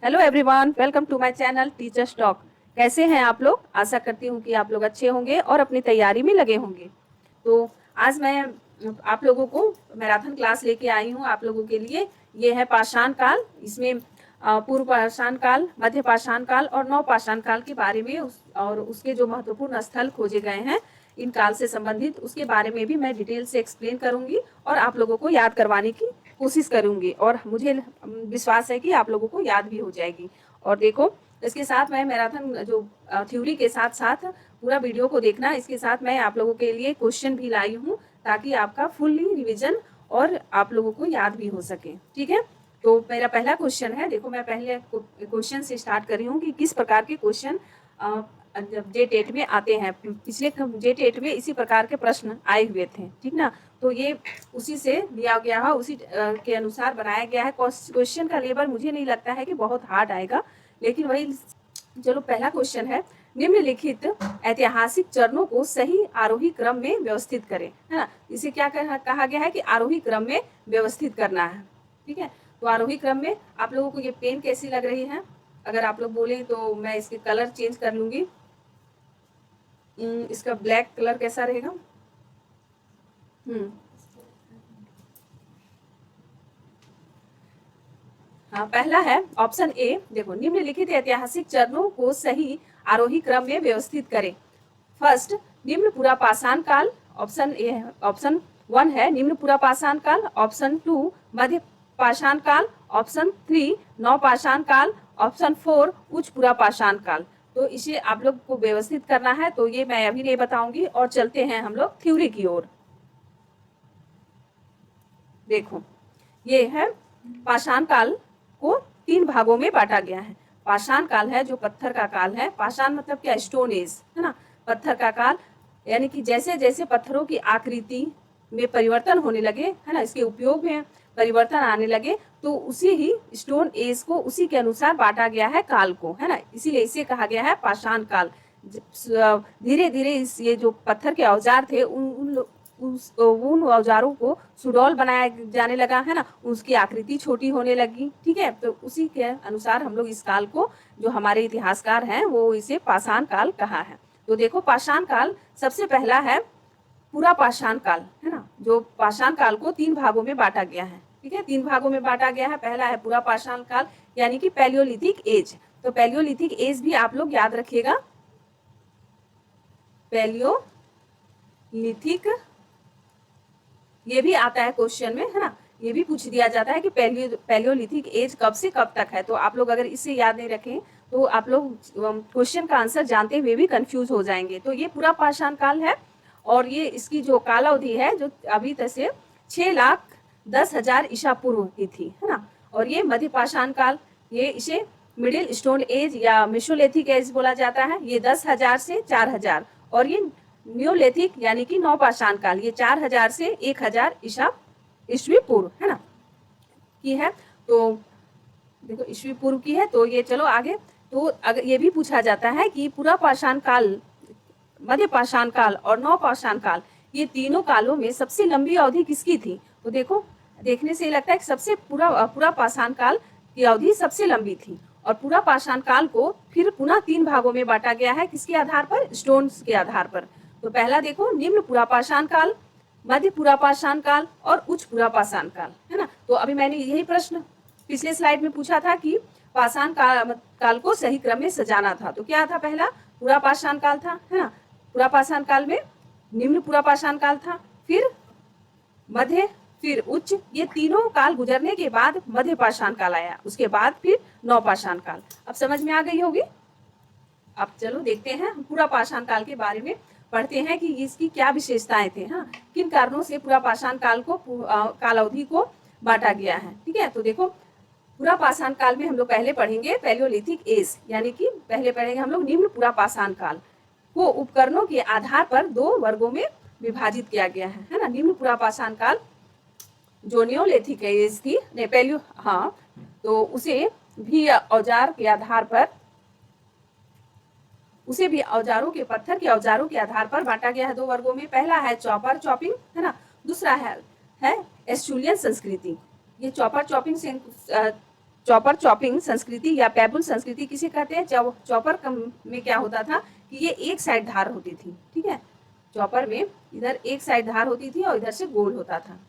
Hello everyone, welcome to my channel teachers talk. कैसे हैं आप लोग? आशा करती हूँ कि आप लोग अच्छे होंगे और अपनी तैयारी में लगे होंगे। तो आज मैं आप लोगों को मैराथन क्लास लेके आई हूँ आप लोगों के लिए। ये है पाषाण काल। इसमें पूर्व पाषाण काल, मध्य पाषाण काल और नव पाषाण काल के बारे में और उसके जो महत्वपूर्ण स्थल खोजे गए हैं इन काल से संबंधित, उसके बारे में भी मैं डिटेल से एक्सप्लेन करूंगी और आप लोगों को याद करवाने की कोशिश करूंगी और मुझे विश्वास है कि आप लोगों को याद भी हो जाएगी। और देखो, इसके साथ मैं मैराथन जो थ्योरी के साथ साथ पूरा वीडियो को देखना, इसके साथ मैं आप लोगों के लिए क्वेश्चन भी लाई हूँ ताकि आपका फुल्ली रिविजन और आप लोगों को याद भी हो सके। ठीक है, तो मेरा पहला क्वेश्चन है। देखो, मैं पहले क्वेश्चन से स्टार्ट कर रही हूँ कि किस प्रकार के क्वेश्चन जेट 8 में आते हैं। पिछले जेट 8 में इसी प्रकार के प्रश्न आए हुए थे, ठीक ना। तो ये उसी से दिया गया है, उसी के अनुसार बनाया गया है। क्वेश्चन का लेवल मुझे नहीं लगता है कि बहुत हार्ड आएगा, लेकिन वही। चलो, पहला क्वेश्चन है, निम्नलिखित ऐतिहासिक चरणों को सही आरोही क्रम में व्यवस्थित करें, है ना। इसे क्या कहा गया है कि आरोही क्रम में व्यवस्थित करना है। ठीक है, तो आरोही क्रम में आप लोगों को ये पेन कैसी लग रही है? अगर आप लोग बोले तो मैं इसके कलर चेंज कर लूंगी। इसका ब्लैक कलर कैसा रहेगा? हाँ, पहला है ऑप्शन ए। देखो, निम्नलिखित ऐतिहासिक चरणों को सही आरोही क्रम में व्यवस्थित करें। फर्स्ट, निम्न पूरा पाषाण काल। ऑप्शन ए, ऑप्शन 1 है निम्न पूरा पाषाण काल। ऑप्शन 2 मध्य पाषाण काल। ऑप्शन 3 नव पाषाण काल। ऑप्शन 4 उच्च पूरा पाषाण काल। तो इसे आप लोग को व्यवस्थित करना है, तो ये मैं अभी नहीं बताऊंगी और चलते हैं हम लोग थ्योरी की ओर। देखो, ये है पाषाण काल को 3 भागों में बांटा गया है। पाषाण काल है जो पत्थर का काल है। पाषाण मतलब क्या? स्टोन एज, है ना। पत्थर का काल यानी कि जैसे जैसे पत्थरों की आकृति में परिवर्तन होने लगे, है ना, इसके उपयोग में परिवर्तन आने लगे, तो उसी ही स्टोन एज को उसी के अनुसार बांटा गया है काल को, है ना। इसीलिए इसे कहा गया है पाषाण काल। धीरे धीरे इस ये जो पत्थर के औजार थे उन औजारों को सुडौल बनाया जाने लगा, है ना। उसकी आकृति छोटी होने लगी। ठीक है, तो उसी के अनुसार हम लोग इस काल को, जो हमारे इतिहासकार हैं, वो इसे पाषाण काल कहा है। तो देखो, पाषाण काल सबसे पहला है पूरा पाषाण काल, है ना, जो पाषाण काल को 3 भागों में बांटा गया है। ठीक है, 3 भागों में बांटा गया है। पहला है पूरा पाषाण काल यानी कि पैलियोलिथिक एज। तो पैलियोलिथिक एज भी आप लोग याद रखिएगा, पैलियोलिथिक, ये भी आता है क्वेश्चन में, है ना। ये भी पूछ दिया जाता है कि पैलियोलिथिक एज कब से कब तक है। तो आप लोग अगर इसे याद नहीं रखें तो आप लोग क्वेश्चन का आंसर जानते हुए भी कंफ्यूज हो जाएंगे। तो ये पूरा पाषाण काल है और ये इसकी जो कालावधि है जो अभी तक से 6,10,000 ईसा पूर्व की थी, है ना। और ये मध्य पाषाण काल, ये इसे मिडिल स्टोन एज या मेसोलिथिक एज बोला जाता है। ये 10,000 से 4,000। और ये न्योलिथिक यानी कि नव पाषाण काल, ये 4,000 से 1,000 ईस्वी पूर्व, है ना, की है। तो देखो, ईस्वी पूर्व की है। तो ये चलो आगे। तो अगर ये भी पूछा जाता है कि पूरा पाषाण काल, मध्य पाषाण काल और नव पाषाण काल, ये तीनों कालों में सबसे लंबी अवधि किसकी थी? तो देखो, देखने से लगता है कि सबसे पूरा पाषाण काल की अवधि सबसे लंबी थी। और पूरा पाषाण काल को फिर पुनः 3 भागों में बांटा गया है। किसके आधार पर? स्टोन्स के आधार पर। तो पहला देखो, निम्न पूरा पाषाण काल, मध्य पूरा पाषाण काल और उच्च पूरा पाषाण काल, है ना। तो अभी मैंने यही प्रश्न पिछले स्लाइड में पूछा था कि पाषाण काल को सही क्रम में सजाना था। तो क्या था? पहला पूरा पाषाण काल था, है ना। पूरा पाषाण काल में निम्न पूरा पाषाण काल था, फिर मध्य, फिर उच्च। ये तीनों काल गुजरने के बाद मध्य पाषाण काल आया, उसके बाद फिर नव पाषाण काल। अब समझ में आ गई होगी। अब चलो देखते हैं, पूरा पाषाण काल के बारे में पढ़ते हैं कि इसकी क्या विशेषताएं थे, हाँ, किन कारणों से पूरा पाषाण काल को काल अवधि को बांटा गया है। ठीक है, तो देखो, पूरा पाषाण काल में हम लोग पहले पढ़ेंगे पैलियोलिथिक एज, यानी कि पहले पढ़ेंगे हम लोग निम्न पूरा पाषाण काल को उपकरणों के आधार पर 2 वर्गों में विभाजित किया गया है ना। निम्न पूरा पाषाण काल जो न्योलिथिक एज थी, हाँ, तो उसे भी औजार के आधार पर, उसे भी औजारों के, पत्थर के औजारों के आधार पर बांटा गया है 2 वर्गों में। पहला है चॉपर चॉपिंग, है ना। दूसरा है एस्चुलियन संस्कृति। ये चॉपर चॉपिंग चॉपर चॉपिंग संस्कृति या पैबुल संस्कृति किसे कहते हैं? चॉपर में क्या होता था कि ये एक साइड धार होती थी, ठीक है। चॉपर में इधर एक साइड धार होती थी और इधर से गोल होता था,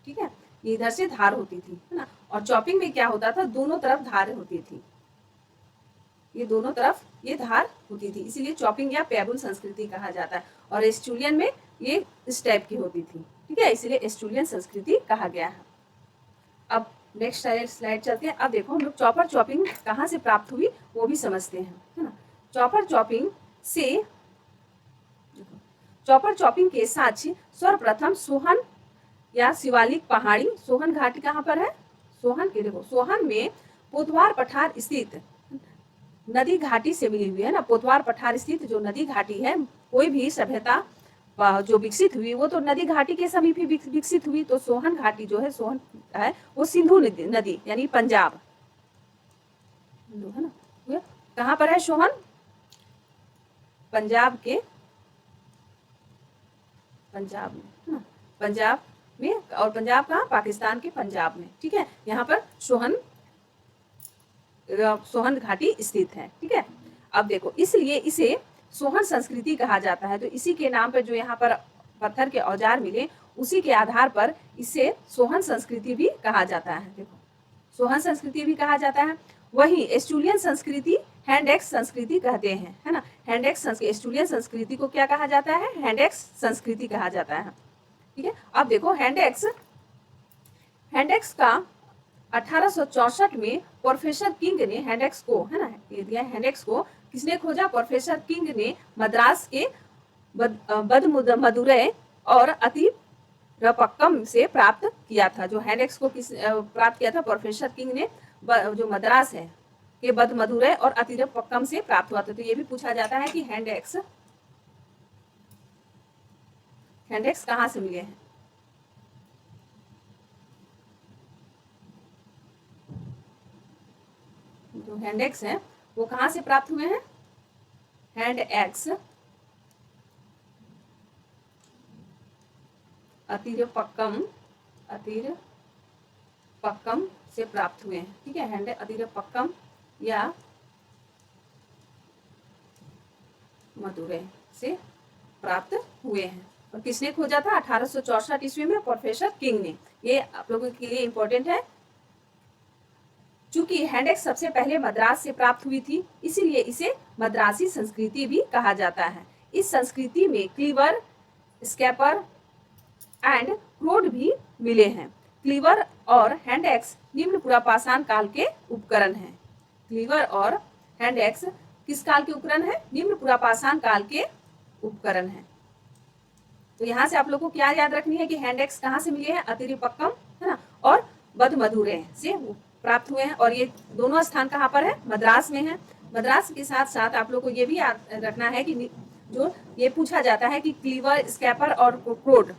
ठीक है। ये इधर से धार होती थी, है ना। और चॉपिंग में क्या होता था, दोनों तरफ धार होती थी, ये दोनों तरफ ये धार होती थी, इसीलिए चॉपिंग या पैबुल संस्कृति कहा जाता है। और एस्टुलियन में ये इस टाइप की होती थी, ठीक है, इसीलिए एस्टुलियन संस्कृति कहा गया है। अब नेक्स्ट स्लाइड चलते हैं। अब देखो हम लोग चॉपर चॉपिंग कहाँ से प्राप्त हुई वो भी समझते हैं, है ना। चॉपर चॉपिंग से, चॉपर चॉपिंग के साक्ष्य सर्वप्रथम सोहन या शिवालिक पहाड़ी, सोहन घाटी कहाँ पर है, सोहन के, देखो सोहन में पोतवार पठार स्थित नदी घाटी से मिली हुई है ना। पोतवार पठार स्थित जो नदी घाटी है, कोई भी सभ्यता जो विकसित हुई वो तो नदी घाटी के समीप ही विकसित हुई। तो सोहन घाटी जो है, सोहन है वो सिंधु नदी यानी पंजाब, है ना। कहाँ पर है सोहन? पंजाब के, पंजाब में, है ना, पंजाब में। और पंजाब कहाँ? पाकिस्तान के पंजाब में, ठीक है। यहाँ पर सोहन घाटी स्थित है, ठीक है। अब देखो इसलिए इसे सोहन संस्कृति कहा जाता है। तो इसी के नाम पर जो यहाँ पर पत्थर के औजार मिले, उसी के आधार पर इसे सोहन संस्कृति भी कहा जाता है। देखो सोहन संस्कृति भी कहा जाता है। वही एस्टुलियन संस्कृति हैंडेक्स संस्कृति कहते हैं, है ना। हैंडेक्स संस्कृति, एस्टुलियन संस्कृति को क्या कहा जाता है? हैंडेक्स संस्कृति कहा जाता है, ठीक है। अब देखो हैंडेक्स का 1864 में प्रोफेसर किंग ने हैंडेक्स को, है ना, ये दिया हैंडेक्स को किसने खोजा? प्रोफेसर किंग ने मद्रास के बदमदुरै और अतिरपक्कम से प्राप्त किया था। जो हैंडेक्स को किस प्राप्त किया था? प्रोफेसर किंग ने जो मद्रास है के बदमदुरै और अतिरपक्कम से प्राप्त हुआ था। तो ये भी पूछा जाता है कि हैंडेक्स कहाँ से मिले हैं? जो हैंडेक्स है वो कहाँ से प्राप्त हुए हैं? हैंडेक्स अतिरपक्कम से प्राप्त हुए हैं, ठीक है। हैंड अतिरपक्कम या मदुरै से प्राप्त हुए हैं। और किसने खोजा था? 1864 ईस्वी में प्रोफेसर किंग ने। ये आप लोगों के लिए इंपॉर्टेंट है। चूंकि हैंडेक्स सबसे पहले मद्रास से प्राप्त हुई थी, इसीलिए इसे मद्रासी संस्कृति भी कहा जाता है। इस संस्कृति में क्लीवर, स्कैपर एंड क्रोड भी मिले हैं। क्लीवर और हैंडेक्स निम्न पुरापाषाण काल के उपकरण हैं। क्लीवर और हैंडेक्स किस काल के उपकरण है? निम्न पुरापाषाण काल के उपकरण हैं। तो यहाँ से आप लोगों को क्या याद रखनी है कि हैंडेक्स कहाँ से मिले हैं? अतिरिपक्कम, है ना, और बदमदुरै से प्राप्त हुए हैं। और ये दोनों स्थान कहाँ पर है? मद्रास में है। मद्रास के साथ साथ आप लोग को ये भी याद रखना है कि जो ये पूछा जाता है कि क्लीवर, स्कैपर और क्रोड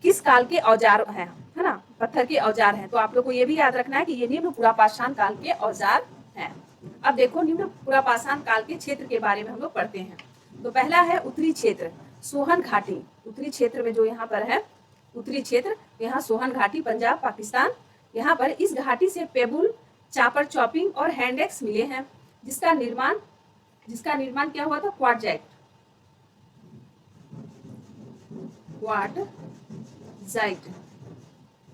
किस काल के औजार है ना, पत्थर के औजार हैं। तो आप लोग को ये भी याद रखना है कि ये निम्न पुरापाषाण काल के औजार हैं। अब देखो निम्न पुरापाषाण काल के क्षेत्र के बारे में हम लोग पढ़ते हैं। तो पहला है उत्तरी क्षेत्र, सोहन घाटी। उत्तरी क्षेत्र में जो यहाँ पर है उत्तरी क्षेत्र, यहाँ सोहन घाटी, पंजाब, पाकिस्तान। यहाँ पर इस घाटी से पेबुल, चापर चॉपिंग और हैंडेक्स मिले हैं, जिसका निर्माण क्या हुआ था? क्वार्टजाइट,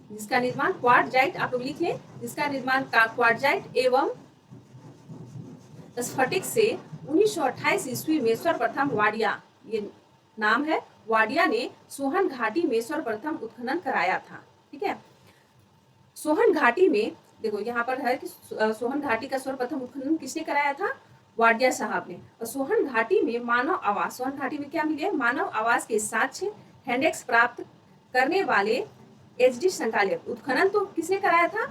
जिसका निर्माण क्वार्टजाइट, आप लोग लिख लें, जिसका निर्माण क्वार्टजाइट एवं स्फटिक से 1928 ईस्वी में सर्वप्रथम वाडिया, ये नाम है, वाडिया ने सोहन घाटी में सर्वप्रथम उत्खनन कराया था, ठीक है। सोहन घाटी में देखो यहाँ पर है कि सोहन घाटी का सर्वप्रथम उत्खनन किसने कराया था? वाडिया साहब ने। और सोहन घाटी में मानव आवास, सोहन घाटी में क्या मिले? मानव आवास के साक्ष्य हैंडेक्स प्राप्त करने वाले HD संकालिया। उत्खनन तो किसने कराया था?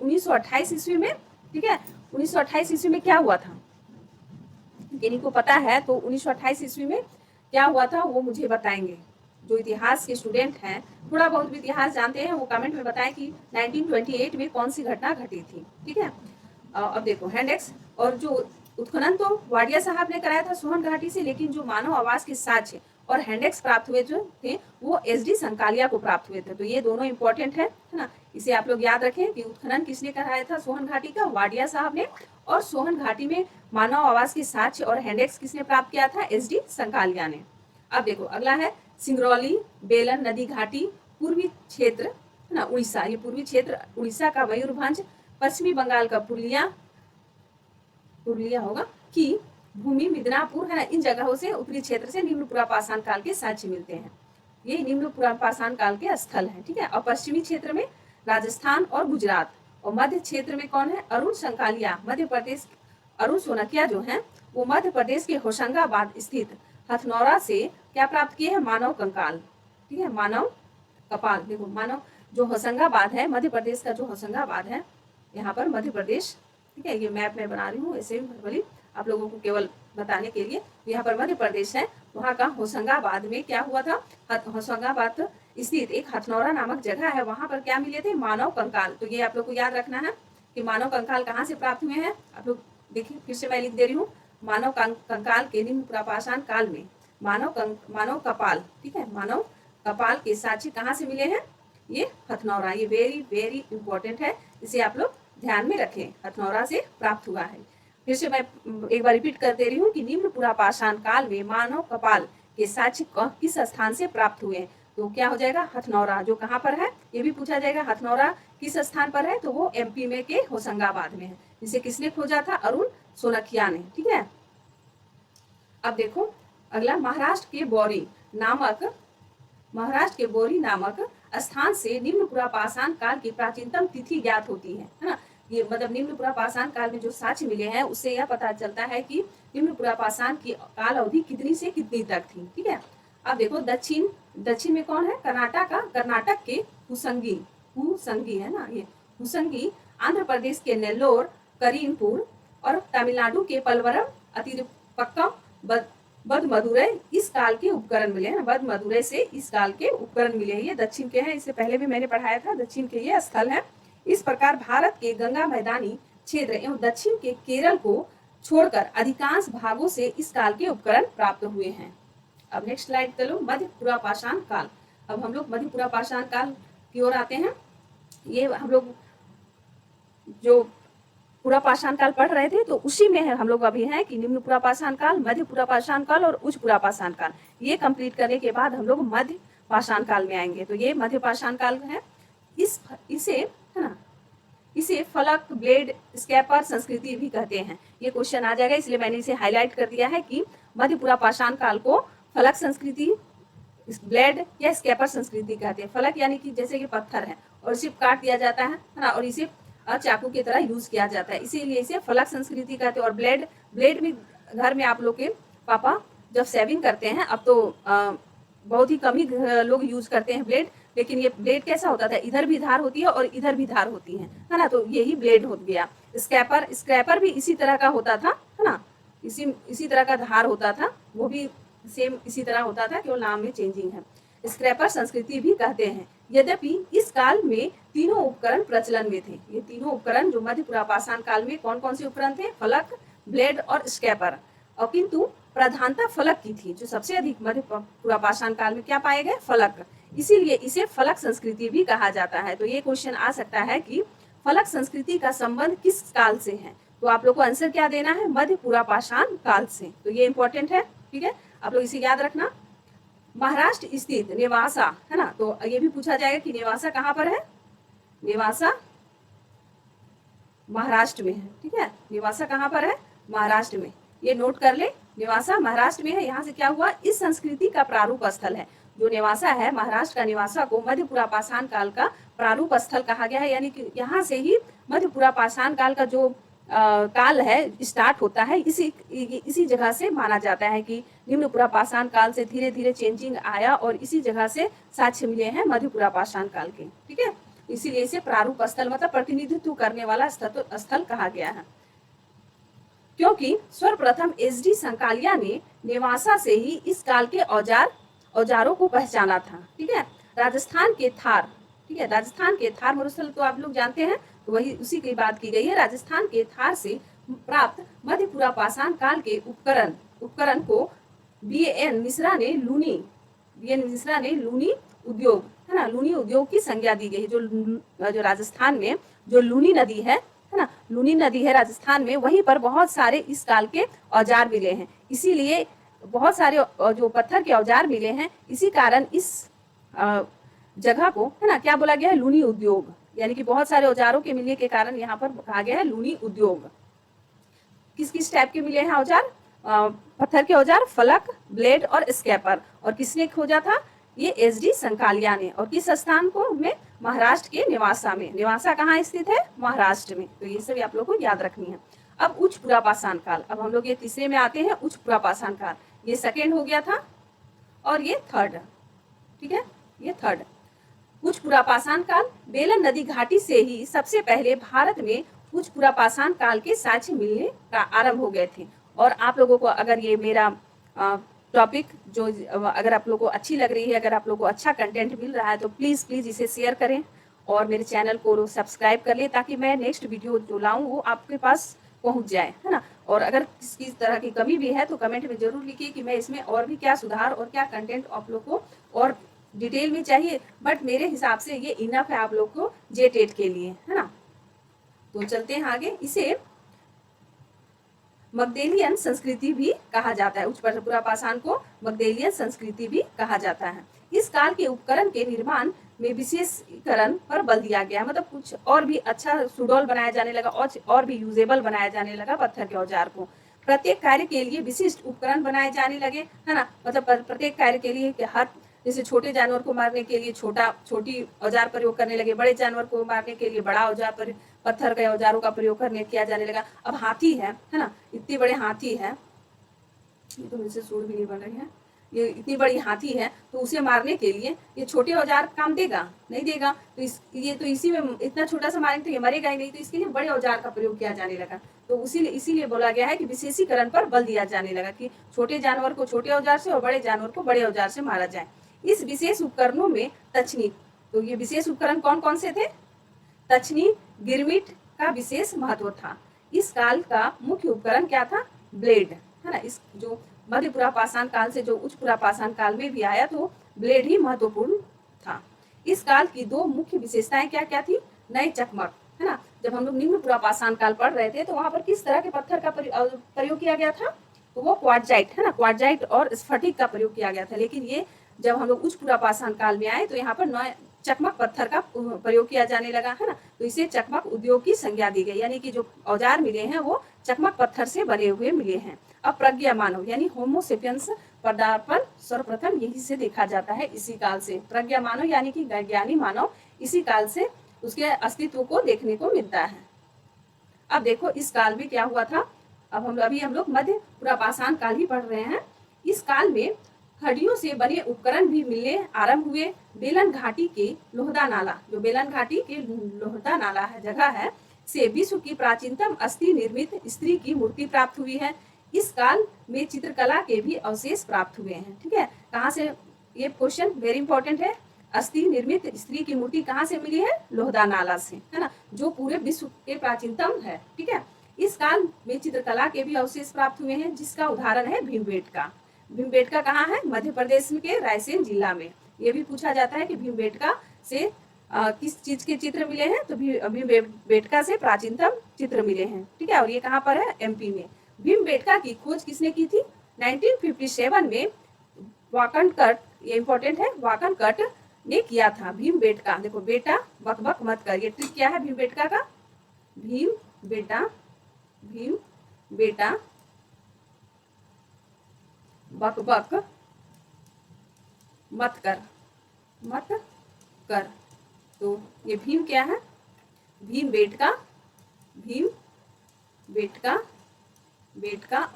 1928 ईस्वी में, ठीक है। 1928 ईस्वी में क्या हुआ था? किन्हीं को पता है तो 1928 ईस्वी में क्या हुआ था वो मुझे बताएंगे। जो इतिहास के स्टूडेंट हैं, थोड़ा बहुत भी इतिहास जानते हैं, वो कमेंट में बताएं कि 1928 में कौन सी घटना घटी थी, ठीक है। अब देखो हैंडेक्स और जो उत्खनन तो वाडिया साहब ने कराया था सोहन घाटी से, लेकिन जो मानव आवास के साक्ष्य और हैंडेक्स प्राप्त हुए जो थे वो SD संकालिया को प्राप्त हुए थे। तो ये दोनों इंपॉर्टेंट है ना। इसे आप लोग याद रखें कि उत्खनन किसने कराया था सोहन घाटी का, वाडिया साहब ने। और सोहन घाटी में मानव आवास के साक्ष्य और हैंडेक्स किसने प्राप्त किया था, एसडी संकालिया ने। अब देखो अगला है सिंगरौली बेलन नदी घाटी, पूर्वी क्षेत्र है ना उड़ीसा, ये पूर्वी क्षेत्र उड़ीसा का मयूरभंज, पश्चिमी बंगाल का पुरुलिया होगा की भूमि मिदनापुर है ना, इन जगहों से उत्तरी क्षेत्र से निम्न पुरापाषाण काल के साक्ष्य मिलते हैं। ये निम्न पुरापाषाण काल के स्थल हैं, ठीक है। और पश्चिमी क्षेत्र में राजस्थान और गुजरात, और मध्य क्षेत्र में कौन है, अरुण संकालिया मध्य प्रदेश, अरुण सोनकिया जो है वो मध्य प्रदेश के होशंगाबाद स्थित हथनौरा से क्या प्राप्त किए हैं, मानव कंकाल, ठीक है, मानव कपाल। देखो मानव जो होशंगाबाद है, मध्य प्रदेश का जो होशंगाबाद है, यहाँ पर मध्य प्रदेश, ठीक है, ये मैप में बना रही हूँ ऐसे भली आप लोगों को केवल बताने के लिए। यहाँ पर मध्य प्रदेश है, वहाँ का होशंगाबाद में क्या हुआ था, होशंगाबाद स्थित एक हथनौरा नामक जगह है, वहाँ पर क्या मिले थे, मानव कंकाल। तो ये आप लोग को याद रखना है कि मानव कंकाल कहाँ से प्राप्त हुए हैं। आप लोग देखिए फिर से मैं लिख दे रही हूँ, मानव कंकाल के निम्न पुरापाषाण काल में मानव कपाल, ठीक है, मानव कपाल के साक्ष्य कहाँ से मिले हैं, ये हथनौरा। ये वेरी वेरी इंपॉर्टेंट है, इसे आप लोग ध्यान में रखें, हथनौरा से प्राप्त हुआ है। फिर से मैं एक बार रिपीट कर दे रही हूँ कि निम्न पुरापाषाण काल में मानव कपाल के साक्ष्य किस स्थान से प्राप्त हुए हैं, तो क्या हो जाएगा, हथनौरा। जो कहाँ पर है, ये भी पूछा जाएगा, हथनौरा किस स्थान पर है, तो वो एमपी में के होशंगाबाद में है। इसे किसने खोजा था, अरुण सोनकिया ने, ठीक है। अब देखो अगला महाराष्ट्र के बोरी नामक स्थान से निम्न पुरापाषाण काल की प्राचीनतम तिथि ज्ञात होती है ना। ये मतलब निम्न पुरापाषाण काल में जो साक्ष्य मिले हैं उससे यह पता चलता है कि निम्न पुरापाषाण की काल अवधि कितनी से कितनी तक थी, ठीक है। अब देखो दक्षिण में कौन है, कर्नाटक के हुसंगी है ना, ये हुसंगी, आंध्र प्रदेश के नेल्लोर, करीमपुर और तमिलनाडु के पलवरम, अतिरपक्कम, बदमदुरै इस काल के उपकरण मिले हैं। बदमदुरै से इस काल के उपकरण मिले हैं, ये दक्षिण के हैं, इससे पहले भी मैंने पढ़ाया था, दक्षिण के ये स्थल है। इस प्रकार भारत के गंगा मैदानी क्षेत्र एवं दक्षिण के केरल को छोड़कर अधिकांश भागों से इस काल के उपकरण प्राप्त हुए हैं। अब नेक्स्ट स्लाइड चलो, मध्य पुरापाषाण काल। अब हम लोग मध्य पुरापाषाण काल की ओर आते हैं। ये हम लोग जो पुरापाषाण काल पढ़ रहे थे तो उसी में है हम लोग अभी हैं कि निम्न पुरापाषाण काल, मध्य पुरापाषाण काल और उच्च पुरापाषाण काल। ये कंप्लीट करने के बाद हम लोग मध्य पाषाण काल में आएंगे। तो ये मध्य पाषाण काल है। इसे है ना, इसे फलक, ब्लेड, स्कैपर संस्कृति भी कहते हैं। ये क्वेश्चन आ जाएगा, इसलिए मैंने इसे हाईलाइट कर दिया है कि मध्य पुरापाषाण काल को फलक संस्कृति, ब्लेड या स्कैपर संस्कृति कहते हैं। फलक यानी कि जैसे कि पत्थर है और इसे काट दिया जाता है ना, और इसे चाकू की तरह यूज किया जाता है, इसीलिए इसे फलक संस्कृति कहते हैं। और ब्लेड भी घर में आप लोग के पापा जब सेविंग करते हैं, अब तो बहुत ही कम ही लोग यूज करते हैं ब्लेड, लेकिन ये ब्लेड कैसा होता था, इधर भी धार होती है और इधर भी धार होती है ना, तो यही ब्लेड हो गया। स्क्रैपर भी इसी तरह का होता था, है ना, इसी तरह का धार होता था, वो भी सेम इसी तरह होता था, केवल नाम में चेंजिंग है। स्क्रैपर संस्कृति भी कहते हैं। यद्यपि इस काल में तीनों उपकरण प्रचलन में थे। ये तीनों उपकरण जो मध्य पुरापाषाण काल में कौन कौन से उपकरण थे, फलक, ब्लेड और स्क्रैपर, और किंतु प्रधानता फलक की थी। जो सबसे अधिक मध्य पुरापाषाण काल में क्या पाए गए, फलक, इसीलिए इसे फलक संस्कृति भी कहा जाता है। तो ये क्वेश्चन आ सकता है कि फलक संस्कृति का संबंध किस काल से है, तो आप लोग को आंसर क्या देना है, मध्य पुरापाषाण काल से। तो ये इंपॉर्टेंट है, ठीक है, आप लोग इसे याद रखना। महाराष्ट्र स्थित नेवासा है ना, तो ये भी पूछा जाएगा कि नेवासा कहाँ पर है, नेवासा महाराष्ट्र में है, ठीक है, नेवासा कहाँ पर है, महाराष्ट्र में, ये नोट कर ले, नेवासा महाराष्ट्र में है। यहाँ से क्या हुआ, इस संस्कृति का प्रारूप स्थल है। जो नेवासा है, महाराष्ट्र का नेवासा को मध्य पुरापाषाण काल का प्रारूप स्थल कहा गया है, यानी कि यहाँ से ही मध्य पुरापाषाण काल का जो काल है स्टार्ट होता है। इसी जगह से माना जाता है कि निम्न पुरापाषाण काल से धीरे धीरे चेंजिंग आया और इसी जगह से साक्ष्य मिले हैं मध्य पुरापाषाण काल के, ठीक है। इसीलिए इसे प्रारूप स्थल मतलब प्रतिनिधित्व करने वाला स्थल कहा गया है, क्योंकि सर्वप्रथम एसडी संकालिया ने नेवासा से ही इस काल के औजारों को पहचाना था, ठीक है। राजस्थान के थार, ठीक है, राजस्थान के थार मरुस्थल तो आप लोग जानते हैं, तो वही उसी की बात की गई है। राजस्थान के थार से प्राप्त मध्य पुरापाषाण काल के उपकरण को बीएन मिश्रा ने लूनी उद्योग है ना, लूनी उद्योग की संज्ञा दी गई। जो राजस्थान में जो लूनी नदी है ना, लूनी नदी है राजस्थान में, वहीं पर बहुत सारे इस काल के औजार मिले हैं। इसीलिए बहुत सारे जो पत्थर के औजार मिले हैं, इसी कारण इस जगह को, है ना, क्या बोला गया है, लूनी उद्योग, यानी कि बहुत सारे औजारों के मिलने के कारण यहाँ पर कहा गया है लूनी उद्योग। किस किस टाइप के मिले हैं औजार? पत्थर के औजार, फलक, ब्लेड और स्केपर। और किसने खोजा था? ये एसडी संकालिया ने। और किस स्थान को में? महाराष्ट्र के निवासा में। निवासा कहाँ स्थित है? महाराष्ट्र में। तो ये सभी आप लोग को याद रखनी है। अब उच्च पुरापाषाण काल, अब हम लोग ये तीसरे में आते हैं, उच्च पुरापाषाण काल। ये सेकेंड हो गया था और ये थर्ड, ठीक है, ये थर्ड। उच्च पुरापाषाण काल, बेलन नदी घाटी से ही सबसे पहले भारत में उच्च पुरापाषाण काल के साक्ष्य मिलने का आरंभ हो गए थे। और आप लोगों को अगर ये मेरा टॉपिक जो अगर आप लोगों को अच्छी लग रही है, अगर आप लोगों को अच्छा कंटेंट मिल रहा है, तो प्लीज़ प्लीज़ इसे शेयर करें और मेरे चैनल को सब्सक्राइब कर लें, ताकि मैं नेक्स्ट वीडियो जो लाऊं वो आपके पास पहुंच जाए, है ना। और अगर किसी तरह की कमी भी है तो कमेंट में जरूर लिखिए कि मैं इसमें और भी क्या सुधार और क्या कंटेंट आप लोग को और डिटेल में चाहिए। बट मेरे हिसाब से ये इनफ है आप लोग को JTET के लिए, है ना। तो चलते हैं आगे। इसे मगधेलियन संस्कृति भी कहा जाता है। उच्च पुरापाषाण को मगधेलियन संस्कृति भी कहा जाता है। इस काल के उपकरण के निर्माण में विशेषीकरण पर बल दिया गया, मतलब कुछ और भी अच्छा सुडौल बनाया जाने लगा और भी यूजेबल बनाया जाने लगा पत्थर के औजार को। प्रत्येक कार्य के लिए विशिष्ट उपकरण बनाए जाने लगे, है ना, मतलब प्रत्येक कार्य के लिए हर, जैसे छोटे जानवर को मारने के लिए छोटी औजार प्रयोग करने लगे, बड़े जानवर को मारने के लिए बड़ा औजार पत्थर के औजारों का प्रयोग किया जाने लगा। अब हाथी है ना, इतने बड़े हाथी है, ये तो मुझसे सूढ़ भी नहीं बन रही है, ये इतनी बड़ी हाथी है, तो उसे मारने के लिए ये छोटे औजार काम देगा? नहीं देगा। तो इसी में इतना छोटा सा मारेंगे तो ये मरेगा ही नहीं, तो इसके लिए बड़े औजार का प्रयोग किया जाने लगा। तो इसीलिए बोला गया है कि विशेषीकरण पर बल दिया जाने लगा कि छोटे जानवर को छोटे औजार से और बड़े जानवर को बड़े औजार से मारा जाए। इस विशेष उपकरणों में तछनी, तो ये विशेष उपकरण कौन कौन से थे? तछनी, गिरमिट का विशेष महत्व था। इस काल का मुख्य उपकरण क्या था? ब्लेड, है ना। इस जो मध्य पुरापाषाण काल से जो उच्च पुरापाषाण काल में भी आया, तो ब्लेड ही महत्वपूर्ण था। इस काल की दो मुख्य विशेषताएं क्या क्या थी? नए चकमक, है ना। जब हम लोग निम्न पुरापाषाण काल पढ़ रहे थे तो वहां पर किस तरह के पत्थर का प्रयोग किया गया था? तो वो क्वार्टजाइट, है ना, क्वार्टजाइट और स्फटिक का प्रयोग किया गया था। लेकिन ये जब हम लोग उच्च पुरापाषाण काल में आए तो यहाँ पर नए चकमक पत्थर का प्रयोग किया जाने लगा, है ना। तो इसे चकमक उद्योग की संज्ञा दी गई, यानी कि जो औजार मिले हैं वो चकमक पत्थर से बने हुए मिले हैं। अब प्रज्ञा मानव यानी होमोसेपियंस पदार्पण सर्वप्रथम यही से देखा जाता है, इसी काल से। प्रज्ञा मानव यानी कि वैज्ञानिक मानव, इसी काल से उसके अस्तित्व को देखने को मिलता है। अब देखो इस काल में क्या हुआ था। अब हम लोग मध्य पुरापाषाण काल ही पढ़ रहे हैं। इस काल में हड्डियों से बने उपकरण भी मिलने आरंभ हुए। बेलन घाटी के लोहदा नाला, जो बेलन घाटी के लोहदा नाला है जगह है, से विश्व की प्राचीनतम अस्थि निर्मित स्त्री की मूर्ति प्राप्त हुई है। इस काल में चित्रकला के भी अवशेष प्राप्त हुए हैं, ठीक है। कहाँ से? ये क्वेश्चन वेरी इंपॉर्टेंट है। अस्थि निर्मित स्त्री की मूर्ति कहाँ से मिली है? लोहदा नाला से, है ना, जो पूरे विश्व के प्राचीनतम है, ठीक है। इस काल में चित्रकला के भी अवशेष प्राप्त हुए हैं, जिसका उदाहरण है भीमबेटका। भीमबेटका कहाँ है? मध्य प्रदेश के रायसेन जिला में। ये भी पूछा जाता है कि भीमबेटका से किस चीज के चित्र मिले हैं? तो भीमबेटका से प्राचीनतम चित्र मिले हैं, ठीक है। और ये कहाँ पर है? MP में। भीमबेटका की खोज किसने की थी? 1957 में वाकनकट, ये इंपॉर्टेंट है, वाकनकट ने किया था। भीमबेटका, देखो बेटा बक बक मत कर, ये ट्रिक क्या है भीमबेटका का? भीम बेटा बक बक मत कर। तो ये भीम क्या है? भीम बेटका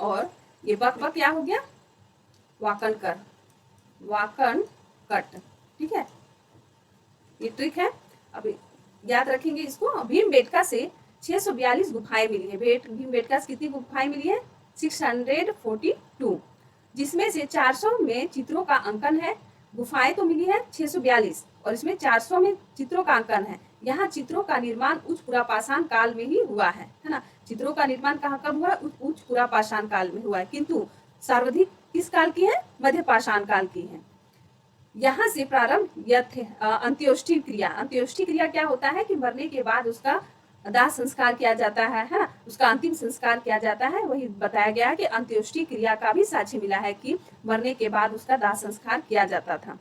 और ये बक बक क्या हो गया? वाकन कट, ठीक है। ये ट्रिक है, अब याद रखेंगे इसको। भीमबेटका से 642 गुफाएं मिली है। भीमबेटका से कितनी गुफाएं मिली है? 642, जिसमें से 400 में चित्रों का अंकन है। गुफाएं तो मिली है 642 और इसमें 400 में चित्रों का अंकन है। यहाँ चित्रों का निर्माण उच्च पुरापाषाण काल में ही हुआ है ना। चित्रों का निर्माण कब हुआ? उच्च पुरापाषाण काल में हुआ है, किंतु सर्वाधिक किस काल की है? मध्य पाषाण काल की है। यहाँ से प्रारंभ अंत्योष्टि क्रिया। अंत्योष्टि क्रिया क्या होता है कि मरने के बाद उसका दाह संस्कार किया जाता है ना, उसका अंतिम संस्कार किया जाता है। वही बताया गया है कि अंत्योष्टि क्रिया का भी साक्ष्य मिला है कि मरने के बाद उसका दाह संस्कार किया जाता था,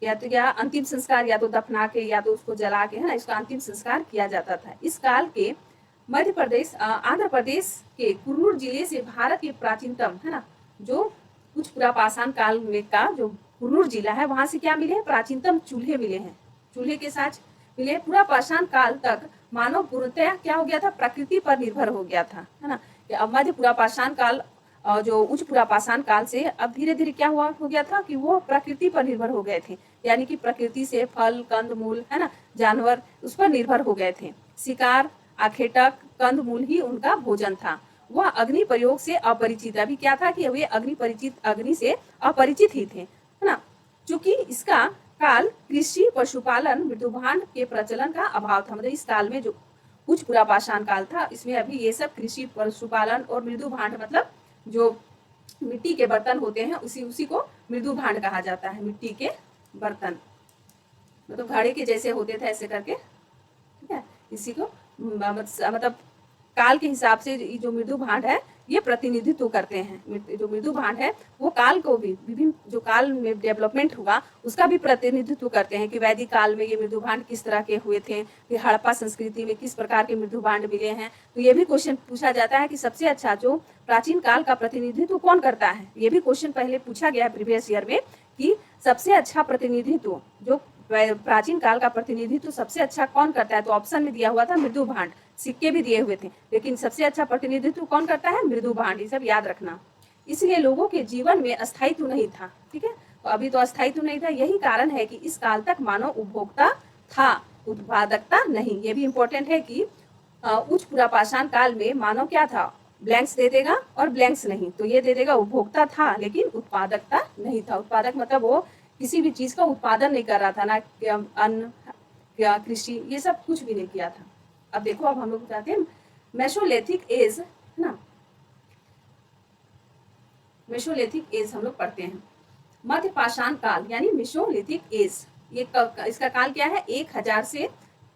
या तो क्या अंतिम संस्कार, या तो दफना के या तो उसको जला के, है ना, इसका अंतिम संस्कार किया जाता था। इस काल के मध्य प्रदेश आंध्र प्रदेश के कुर्नूल जिले से भारत के प्राचीनतम, है ना, जो कुछ पुरापाषाण काल में का जो कुर्नूल जिला है वहां से क्या मिले हैं, प्राचीनतम चूल्हे मिले हैं, चूल्हे के साथ मिले। पुरापाषाण काल तक मानव पूर्णतः क्या हो गया था, प्रकृति पर निर्भर हो गया था, है ना। अब मध्य पुरापाषाण काल जो उच्च पुरापाषाण काल से अब धीरे धीरे क्या हुआ हो गया था कि वो प्रकृति पर निर्भर हो गए थे, यानी कि प्रकृति से फल कंद मूल, है ना, जानवर उस पर निर्भर हो गए थे। शिकार आखेटक कंद मूल ही उनका भोजन था। वह अग्नि प्रयोग से अपरिचित, अभी क्या था कि वे अग्नि से अपरिचित ही थे, है ना। चूंकि इसका काल कृषि पशुपालन मृदुभांड के प्रचलन का अभाव था, मतलब इस काल में जो उच्च पुरापाषाण काल था इसमें अभी ये सब कृषि पशुपालन और मृदुभांड, मतलब जो मिट्टी के बर्तन होते हैं उसी को मृदुभांड कहा जाता है। मिट्टी के बर्तन मतलब घड़े के जैसे होते थे ऐसे करके, ठीक है, इसी को मतलब काल के हिसाब से जो मृदु भांड है ये प्रतिनिधित्व करते हैं। जो मृदु भांड है वो काल को भी विभिन्न जो काल में डेवलपमेंट हुआ उसका भी प्रतिनिधित्व करते हैं कि वैदिक काल में ये मृदु भांड किस तरह के हुए थे, फिर हड़प्पा संस्कृति में किस प्रकार के मृदु भांड मिले हैं। तो ये भी क्वेश्चन पूछा जाता है कि सबसे अच्छा जो प्राचीन काल का प्रतिनिधित्व कौन करता है। ये भी क्वेश्चन पहले पूछा गया है प्रीवियस ईयर में कि सबसे अच्छा प्रतिनिधित्व जो प्राचीन काल का प्रतिनिधित्व सबसे अच्छा कौन करता है। तो ऑप्शन में दिया हुआ था मृदु भांड, सिक्के भी दिए हुए थे, लेकिन सबसे अच्छा प्रतिनिधित्व कौन करता है, मृदु भांड। ये सब याद रखना। इसलिए लोगों के जीवन में अस्थायित्व नहीं था, ठीक है, तो अभी तो अस्थायित्व नहीं था। यही कारण है कि इस काल तक मानव उपभोक्ता था, उत्पादकता नहीं। ये भी इंपॉर्टेंट है कि उच्च पुरापाषाण काल में मानव क्या था, ब्लैंक्स दे देगा और ब्लैंक्स नहीं, तो ये दे देगा उपभोक्ता था लेकिन उत्पादकता नहीं था। उत्पादक मतलब वो किसी भी चीज का उत्पादन नहीं कर रहा था, ना अन्न या कृषि, ये सब कुछ भी नहीं किया था। अब देखो, अब हम लोग जाते हैं मेसोलिथिक एज, है ना, मेसोलिथिक एज हम लोग पढ़ते हैं। मध्य पाषाण काल यानी मेसोलिथिक एज, ये इसका काल क्या है, 1000 से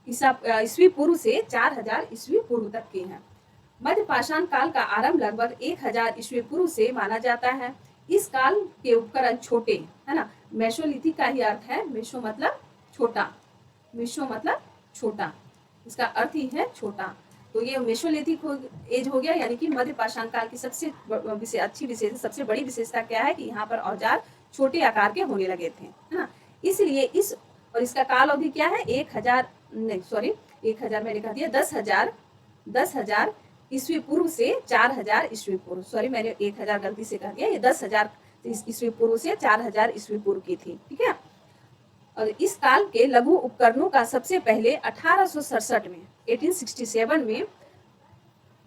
ईस्वी पूर्व से 4000 ईस्वी पूर्व तक की है। मध्य पाषाण काल का आरंभ लगभग 1000 ईस्वी पूर्व से माना जाता है। इस काल के उपकरण छोटे, है ना, मेसोलिथिक का ही अर्थ है, मेसो मतलब छोटा, मेसो मतलब छोटा, इसका अर्थ ही है छोटा। तो ये मेसोलिथिक एज हो गया, यानी कि मध्य पाषाण काल की सबसे अच्छी विशेषता, सबसे बड़ी विशेषता क्या है कि यहाँ पर औजार छोटे आकार के होने लगे थे, है ना। इसलिए इस और इसका काल अवधि क्या है, 1000 मैंने कह दिया 10,000 ईस्वी पूर्व से 4000 ईस्वी पूर्व, सॉरी मैंने 1000 गलती से कह दिया, ये 10,000 ईस्वी पूर्व से 4000 ईस्वी पूर्व की थी, ठीक है। और इस काल के लघु उपकरणों का सबसे पहले 1867 में 1867 में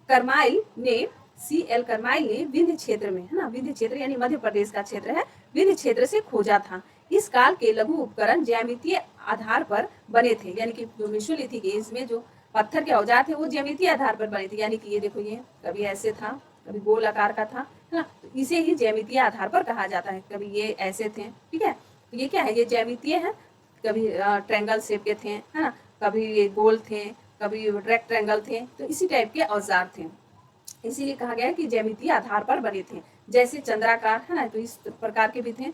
करमाइल ने CL करमाइल ने विंध्य क्षेत्र में, है ना, विंध्य क्षेत्र यानी मध्य प्रदेश का क्षेत्र है, विंध्य क्षेत्र से खोजा था। इस काल के लघु उपकरण ज्यामितीय आधार पर बने थे, यानी कि जो मेसोलिथिक एज में जो पत्थर के औजार थे वो ज्यामितीय आधार पर बने थे, यानी कि ये देखो, ये कभी ऐसे था, कभी गोल आकार का था, है ना, तो इसे ही ज्यामितीय आधार पर कहा जाता है। कभी ये ऐसे थे, ठीक है, तो ये क्या है, ये ज्यामितीय है, कभी ट्रायंगल शेप के थे, है ना, कभी ये गोल थे, कभी रेक्टेंगल थे, तो इसी टाइप के औजार थे। इसीलिए कहा गया है कि ज्यामितीय आधार पर बने थे। जैसे चंद्राकार, है ना, तो इस प्रकार के भी थे,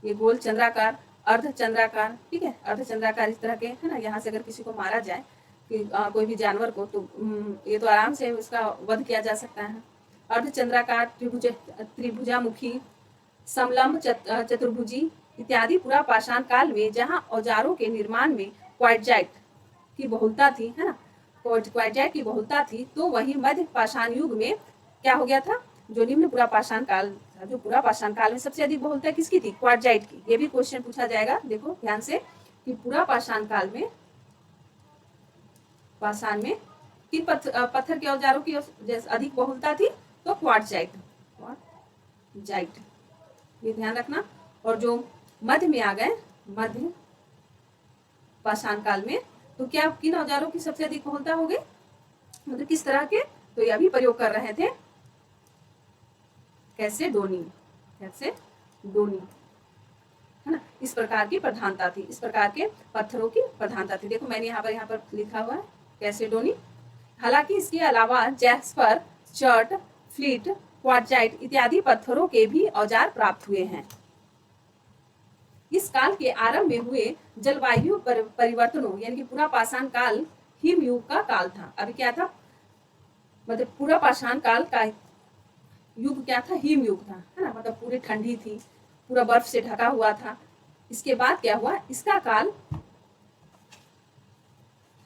ये गोल चंद्राकार, अर्ध चंद्राकार, ठीक है, अर्ध चंद्राकार इस तरह के, है ना। यहाँ से अगर किसी को मारा जाए कि कोई भी जानवर को, तो ये तो आराम से उसका वध किया जा सकता है। अर्ध चंद्राकार, त्रिभुजामुखी, समलंब चतुर्भुजी इत्यादि पूरा पाषाण काल में जहाँ औजारों के निर्माण में क्वार्टजाइट की बहुलता थी, है ना, क्वार्टजाइट की बहुलता थी, तो वही मध्य पाषाण युग में क्या हो गया था, जो निम्न पूरा पाषाण काल था, जो पूरा पाषाण काल में सबसे अधिक बहुलता किसकी थी, क्वार्टजाइट की। ये भी क्वेश्चन पूछा जाएगा, देखो ध्यान से कि पूरा पाषाण काल में किन पत्थर के औजारों की अधिक बहुलता थी, तो क्वार्टजाइट, ये ध्यान रखना। और जो मध्य में आ गए, मध्य पाषाण काल में, तो क्या किन औजारों की सबसे अधिक बहुलता हो गई, मतलब किस तरह के, तो ये अभी प्रयोग कर रहे थे, कैसे डोनी, है ना, इस प्रकार की प्रधानता थी, इस प्रकार के पत्थरों की प्रधानता थी। देखो मैंने यहाँ पर लिखा हुआ है कैल्सेडोनी। हालांकि इसके अलावा जैस्पर, चर्ट, फ्लीट, क्वार्टजाइट इत्यादि पत्थरों के भी औजार प्राप्त हुए हैं। इस काल के आरंभ में हुए जलवायु परिवर्तनों यानी कि पूरा पाषाण काल हिम युग का काल था। अभी क्या था, मतलब पूरा पाषाण काल का युग क्या था, हिम युग था, है ना, मतलब पूरी ठंडी थी, पूरा बर्फ से ढका हुआ था। इसके बाद क्या हुआ, इसका काल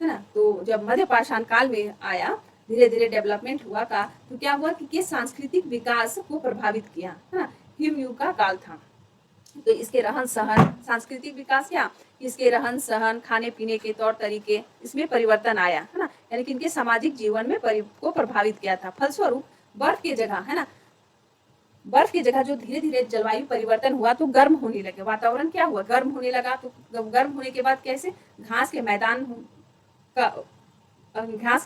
है ना, तो जब मध्य पाषाण काल में आया, धीरे धीरे डेवलपमेंट हुआ का, तो क्या हुआ कि सांस्कृतिक विकास को प्रभावित किया, है ना, हिम युग का काल था। तो इसके रहन सहन, सांस्कृतिक विकास क्या, इसके रहन सहन, खाने पीने के तौर तरीके, इसमें परिवर्तन आया, है ना, यानी कि इनके सामाजिक जीवन में को प्रभावित किया था। फलस्वरूप बर्फ की जगह, है ना, बर्फ की जगह जो धीरे धीरे जलवायु परिवर्तन हुआ तो गर्म होने लगे, वातावरण क्या हुआ, गर्म होने लगा। तो गर्म होने के बाद कैसे, घास के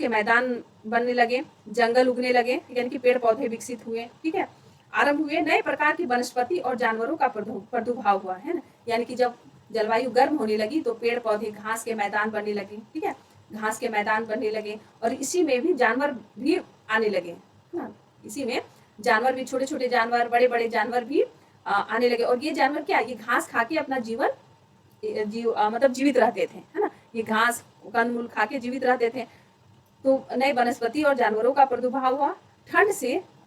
मैदान बनने लगे, जंगल उगने लगे, यानी कि पेड़ पौधे विकसित हुए, ठीक है, आरंभ हुए नए प्रकार की वनस्पति और जानवरों का प्रादुर्भाव हुआ, है ना, यानी कि जब जलवायु गर्म होने लगी तो पेड़ पौधे, घास के मैदान बनने लगे, ठीक है, घास के मैदान बनने लगे, और इसी में भी जानवर भी आने लगे, है ना, इसी में जानवर भी, छोटे छोटे जानवर, बड़े बड़े जानवर भी आने लगे। और ये जानवर क्या, ये घास खा के अपना जीवन मतलब जीवित रहते थे, है ना, ये घास कंदमूल खा के जीवित रहते थे। तो नए वनस्पति और जानवरों का प्रादुर्भाव हुआ।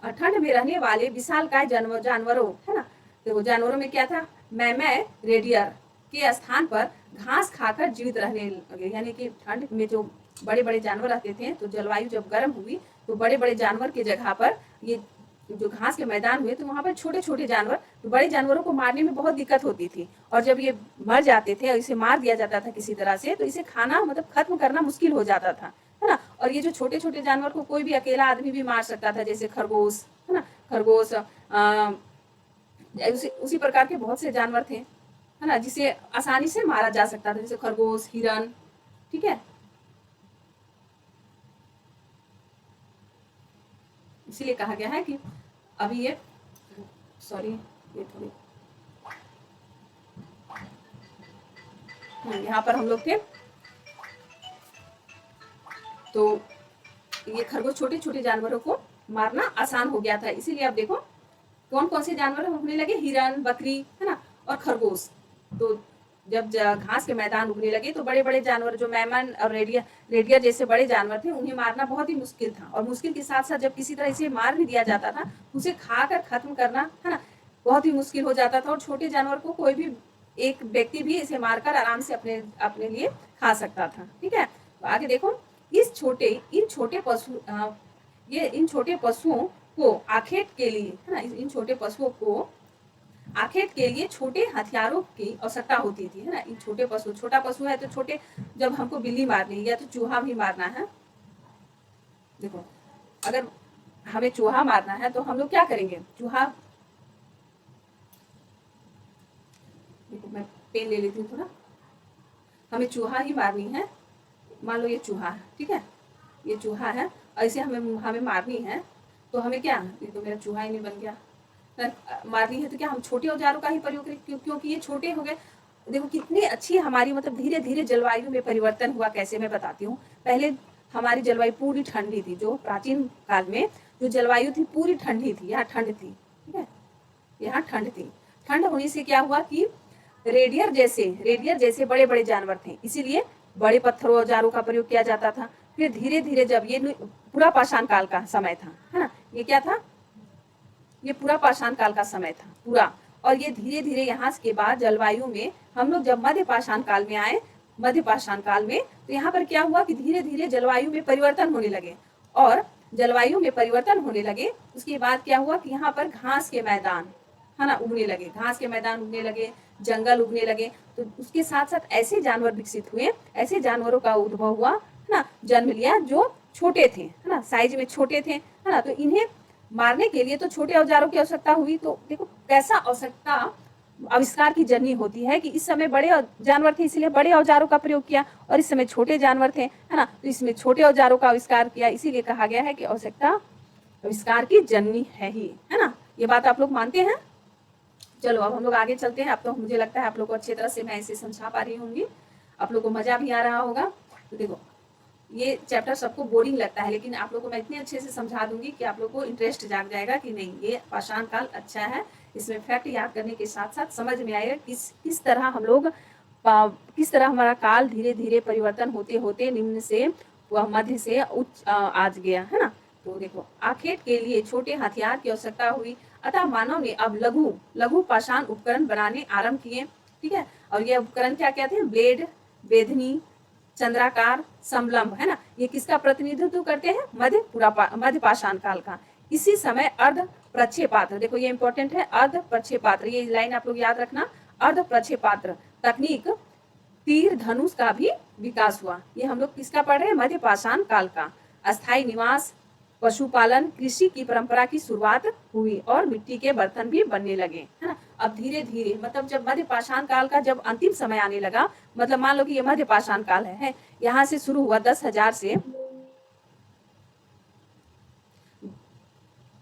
ठंड में रहने वाले विशालकाय जानवरों, है ना, तो जानवरों में क्या था, मैमै रेडियर के स्थान पर घास खाकर जीवित रहने लगे, यानी कि ठंड में जो बड़े बड़े जानवर रहते थे, तो जलवायु जब गर्म हुई तो बड़े बड़े जानवर की जगह पर ये जो घास के मैदान हुए, तो वहां पर छोटे छोटे जानवर, तो बड़े जानवरों को मारने में बहुत दिक्कत होती थी, और जब ये मर जाते थे और इसे मार दिया जाता था किसी तरह से, तो इसे खाना मतलब खत्म करना मुश्किल हो जाता था, है ना। और ये जो छोटे छोटे जानवर को कोई भी अकेला आदमी भी मार सकता था, जैसे खरगोश, है ना, खरगोश, उसी प्रकार के बहुत से जानवर थे, है ना, जिसे आसानी से मारा जा सकता था, जैसे खरगोश, हिरन, ठीक है। इसीलिए कहा गया है कि अभी ये थोड़ी यहाँ पर हम लोग थे, तो ये खरगोश, छोटे छोटे जानवरों को मारना आसान हो गया था। इसीलिए अब देखो कौन कौन से जानवर उगने लगे, हिरन, बकरी, है ना, और खरगोश। तो जब घास के मैदान उगने लगे तो बड़े बड़े जानवर, जो मैमन और रेडियर जैसे बड़े जानवर थे, उन्हें मारना बहुत ही मुश्किल था, और मुश्किल के साथ साथ जब किसी तरह इसे मार भी दिया जाता था, उसे खाकर खत्म करना, है ना, बहुत ही मुश्किल हो जाता था। और छोटे जानवर को कोई भी एक व्यक्ति भी इसे मारकर आराम से अपने लिए खा सकता था, ठीक है। तो आगे देखो, इन छोटे पशुओं को आखेट के लिए, है ना, इन छोटे पशुओं को आखेट के लिए छोटे हथियारों की आवश्यकता होती थी, है ना। इन छोटे पशु, छोटा पशु है तो छोटे, जब हमको बिल्ली मारनी है या तो चूहा भी मारना है, देखो अगर हमें चूहा मारना है तो हम लोग क्या करेंगे, चूहा, देखो मैं पेन ले लेती हूँ थोड़ा, हमें चूहा ही मारनी है, मान लो ये चूहा है, ठीक है, ये चूहा है, और इसे हमें मारनी है, तो हमें क्या, ये तो मेरा चूहा ही नहीं बन गया, मारनी है तो क्या हम छोटे औजारों का ही प्रयोग करें, क्योंकि ये छोटे हो गए। देखो कितनी अच्छी हमारी, मतलब धीरे धीरे जलवायु में परिवर्तन हुआ, कैसे मैं बताती हूँ। पहले हमारी जलवायु पूरी ठंडी थी, जो प्राचीन काल में जो जलवायु थी पूरी ठंडी थी, यहाँ ठंड थी, ठीक है, यहाँ ठंड थी। ठंड होने से क्या हुआ कि रेडियर जैसे बड़े बड़े जानवर थे, इसीलिए बड़े पत्थरों औजारों का प्रयोग किया जाता था। फिर धीरे धीरे जब ये पूरा पाषाण काल का समय था, है ना, ये क्या था, ये पूरा पाषाण काल का समय था पूरा, और ये धीरे धीरे यहाँ के बाद जलवायु में हम लोग जब मध्य पाषाण काल में आए, मध्य पाषाण काल में, तो यहाँ पर क्या हुआ कि धीरे धीरे जलवायु में परिवर्तन होने लगे, और जलवायु में परिवर्तन होने लगे, उसके बाद क्या हुआ कि यहाँ पर घास के मैदान, है ना, उगने लगे, घास के मैदान उगने लगे, जंगल उगने लगे। तो उसके साथ साथ ऐसे जानवर विकसित हुए, ऐसे जानवरों का उद्भव हुआ, है ना, जन्म लिया, जो छोटे थे, है ना, साइज में छोटे थे, है ना। तो इन्हें मारने के लिए तो छोटे औजारों की आवश्यकता हुई। तो देखो कैसा आवश्यकता आविष्कार की जननी होती है, कि इस समय बड़े जानवर थे इसलिए बड़े औजारों का प्रयोग किया, और इस समय छोटे जानवर थे, है ना, तो इसमें छोटे औजारों का आविष्कार किया। इसीलिए कहा गया है कि आवश्यकता आविष्कार की जननी है ही, है ना। ये बात आप लोग मानते हैं। चलो अब हम लोग आगे चलते हैं। अब तो मुझे लगता है आप लोग को अच्छी तरह से मैं इसे समझा पा रही होंगी, आप लोग को मजा भी आ रहा होगा। तो देखो ये चैप्टर सबको बोरिंग लगता है, लेकिन आप लोग को मैं इतने अच्छे से समझा दूंगी कि आप लोग को इंटरेस्ट जाग जाएगा कि नहीं ये पाषाण काल अच्छा है। इसमें फैक्ट याद करने के साथ साथ समझ में आएगा किस तरह हम लोग किस तरह हमारा काल धीरे धीरे परिवर्तन होते होते निम्न से मध्य से उच्च आज गया है ना। तो देखो आखेट के लिए छोटे हथियार की आवश्यकता हुई, अतः मानव ने अब लघु लघु पाषाण उपकरण बनाने आरंभ किए। ठीक है, और ये उपकरण क्या कहते हैं? ब्लेड, बेधनी, चंद्राकार, समलंब, है ना। ये किसका प्रतिनिधित्व करते हैं? मध्य पाषाण काल का। इसी समय अर्ध प्रक्षेपात्र, देखो ये इंपॉर्टेंट है, अर्ध प्रक्षेपात्र, ये लाइन आप लोग याद रखना, अर्ध प्रक्षेपात्र तकनीक, तीर धनुष का भी विकास हुआ। ये हम लोग किसका पढ़ रहे हैं? मध्य पाषाण काल का। अस्थायी निवास, पशुपालन, कृषि की परंपरा की शुरुआत हुई और मिट्टी के बर्तन भी बनने लगे, है ना। अब धीरे धीरे मतलब जब मध्य पाषाण काल का जब अंतिम समय आने लगा, मतलब मान लो कि ये मध्य पाषाण काल है, यहाँ से शुरू हुआ 10,000 से,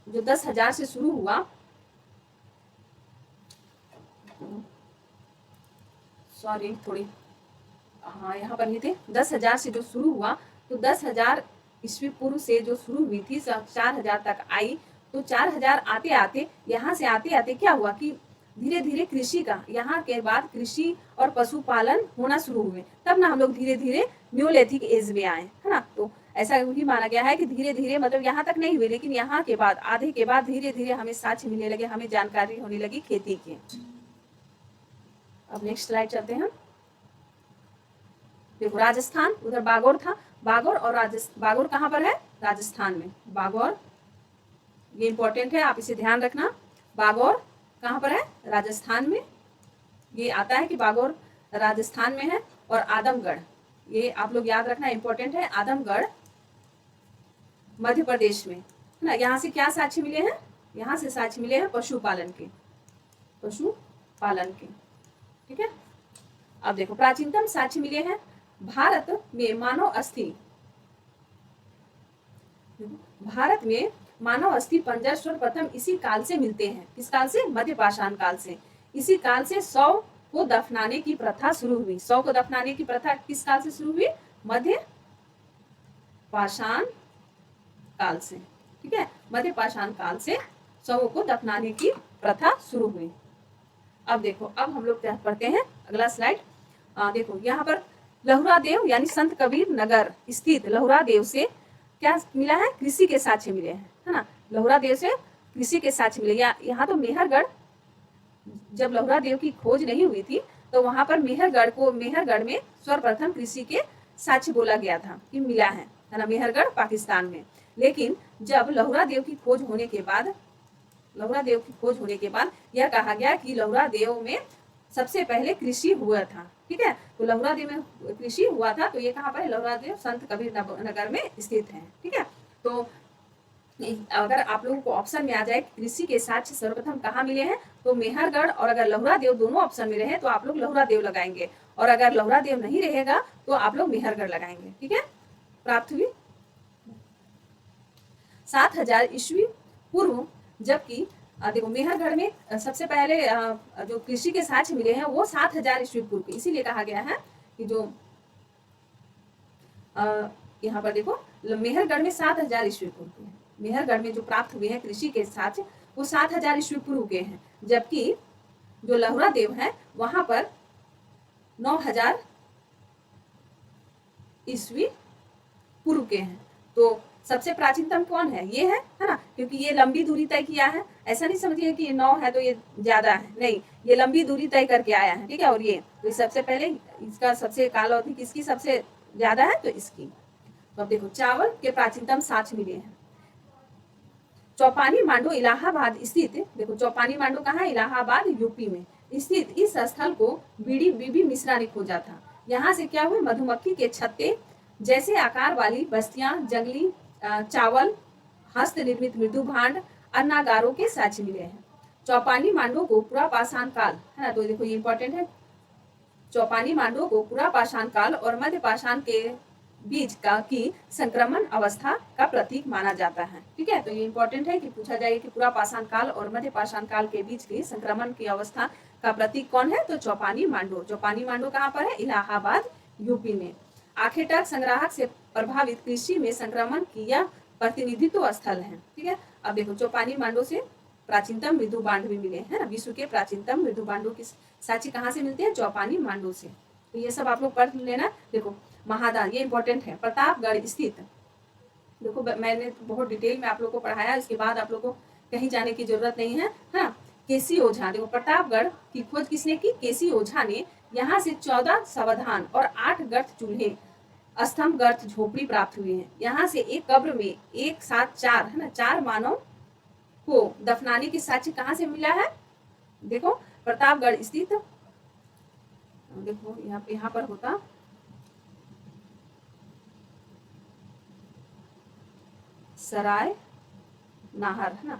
जो 10,000 से शुरू हुआ, सॉरी थोड़ी, हाँ यहाँ पर ही थे, 10,000 से जो शुरू हुआ, तो 10,000 ईस्वी पूर्व से जो शुरू हुई थी 4,000 तक आई। तो 4,000 आते आते यहाँ से आते आते क्या हुआ कि धीरे धीरे कृषि का, यहाँ के बाद कृषि और पशुपालन होना शुरू हुए, तब ना हम लोग धीरे धीरे न्यूलिथिक एज में आए, है ना। तो ऐसा भी माना गया है कि धीरे धीरे मतलब यहाँ तक नहीं हुए, लेकिन यहाँ के बाद आधे के बाद धीरे धीरे हमें साक्ष्य मिलने लगे, हमें जानकारी होने लगी खेती की। अब नेक्स्ट स्लाइड चलते हैं। देखो राजस्थान, उधर बागौर था, बागौर और बागौर कहाँ पर है? राजस्थान में। बागौर ये इंपॉर्टेंट है, आप इसे ध्यान रखना। बागौर कहाँ पर है? राजस्थान में। ये आता है कि बागौर राजस्थान में है। और आदमगढ़, ये आप लोग याद रखना, इंपॉर्टेंट है। आदमगढ़ मध्य प्रदेश में, है ना। यहाँ से क्या साक्ष्य मिले हैं? यहाँ से साक्ष्य मिले हैं पशुपालन के, पशुपालन के। ठीक है, अब देखो प्राचीनतम साक्ष्य मिले हैं भारत में मानव अस्थि, भारत में मानव अस्थि पंजर सर्वप्रथम इसी काल से मिलते हैं। किस काल से? मध्य पाषाण काल से। इसी काल से शव को दफनाने की प्रथा शुरू हुई। शव को दफनाने की प्रथा किस काल से शुरू हुई? मध्य पाषाण काल से। ठीक है, मध्य पाषाण काल से शवों को दफनाने की प्रथा शुरू हुई। अब देखो, अब हम लोग पढ़ते हैं अगला स्लाइड। देखो यहाँ पर लहुरा देव यानी संत कबीर नगर स्थित लहुरा देव से क्या मिला है? कृषि के साक्ष्य मिले हैं, है ना। लहुरा देव से कृषि के साक्ष्य मिले। यहाँ तो मेहरगढ़, जब लहुरा देव की खोज नहीं हुई थी तो वहां पर मेहरगढ़ में सर्वप्रथम कृषि के साक्ष्य बोला गया था कि मिला है ना, मेहरगढ़ पाकिस्तान में। लेकिन जब लहुरा देव की खोज होने के बाद यह कहा गया कि लहुरा देव में सबसे पहले कृषि हुआ था। ठीक है, तो लहुरा देव में कृषि हुआ था, तो ये कहाँ पर है? लहुरा देव संत कबीर नगर में स्थित है। ठीक है, तो अगर आप लोगों को ऑप्शन में आ जाए कृषि के साक्ष्य सर्वप्रथम कहाँ मिले हैं, तो मेहरगढ़ और अगर लहुरा देव दोनों ऑप्शन में रहे तो आप लोग लहुरा देव लगाएंगे, और अगर लहुरा देव नहीं रहेगा तो आप लोग मेहरगढ़ लगाएंगे। ठीक है, प्राप्त हुई 7,000 ईस्वी पूर्व, जबकि देखो मेहरगढ़ में सबसे पहले जो कृषि के साक्ष्य मिले हैं वो 7,000 ईस्वी पूर्व के, इसीलिए कहा गया है कि जो यहाँ पर देखो मेहरगढ़ में 7,000 ईस्वी पूर्व के, मेहरगढ़ में जो प्राप्त हुए हैं कृषि के साक्ष्य वो 7,000 ईस्वी पूर्व के हैं, जबकि जो लहुरा देव है वहां पर 9,000 ईस्वी पूर्व के हैं। तो सबसे प्राचीनतम कौन है? ये है ना, क्योंकि ये लंबी दूरी तय किया है। ऐसा नहीं समझिए कि ये 9 है तो ये ज्यादा है, नहीं, ये लंबी दूरी तय करके आया है। ठीक है, और ये तो सबसे पहले इसका सबसे काल अवधि किसकी सबसे ज्यादा है? तो इसकी। तो अब देखो चावल के प्राचीनतम साक्ष्य मिले हैं चौपानी मांडू इलाहाबाद स्थित। देखो चौपानी मांडू कहाँ है? इलाहाबाद यूपी में स्थित। इस स्थल को बीबी मिश्रा ने खोजा था। यहाँ से क्या हुए? मधुमक्खी के छत्ते जैसे आकार वाली बस्तियां, जंगली चावल, हस्त निर्मित मृदु भांड, अन्नागारों के साक्ष्य मिले हैं। चौपानी मांडू को पूरा पाषाण काल, है ना, तो देखो ये इंपॉर्टेंट है। चौपानी मांडू को पूरा पाषाण काल और मध्य पाषाण के बीज का की संक्रमण अवस्था का प्रतीक माना जाता है। ठीक है, तो ये इंपॉर्टेंट है कि पूछा जाएगा कि पूरा पाषाण काल और मध्य पाषाण काल के बीच की संक्रमण की अवस्था का प्रतीक कौन है, तो चौपानी मांडू। चौपानी मांडू कहाँ पर है, इलाहाबाद यूपी में। आखेटक संग्राहक से प्रभावित कृषि में संक्रमण की यह प्रतिनिधित्व स्थल है। ठीक है, अब देखो चौपानी मांडू से प्राचीनतम मृदु बांड भी मिले हैं ना, विश्व के प्राचीनतम मृदु बांडों की साक्ष्य कहाँ से मिलते हैं, चौपानी मांडू से। तो ये सब आप लोग पढ़ लेना। देखो महादान, ये इंपॉर्टेंट है, प्रतापगढ़ स्थित। देखो मैंने बहुत डिटेल में आप लोग को पढ़ाया, इसके बाद आप लोग को कहीं जाने की जरूरत नहीं है। हाँ, केसी ओझा, देखो प्रतापगढ़ की खोज किसने की, केसी ओझा ने। यहाँ से 14 सावधान और 8 गर्त चूल्हे, स्तंभ गर्त झोपड़ी प्राप्त हुए हैं। यहाँ से एक कब्र में एक साथ 4 है ना, 4 मानव को दफनाने की साक्ष्य कहाँ से मिला है, देखो प्रतापगढ़ स्थित। देखो यहाँ पर होता सराय नाहर है ना,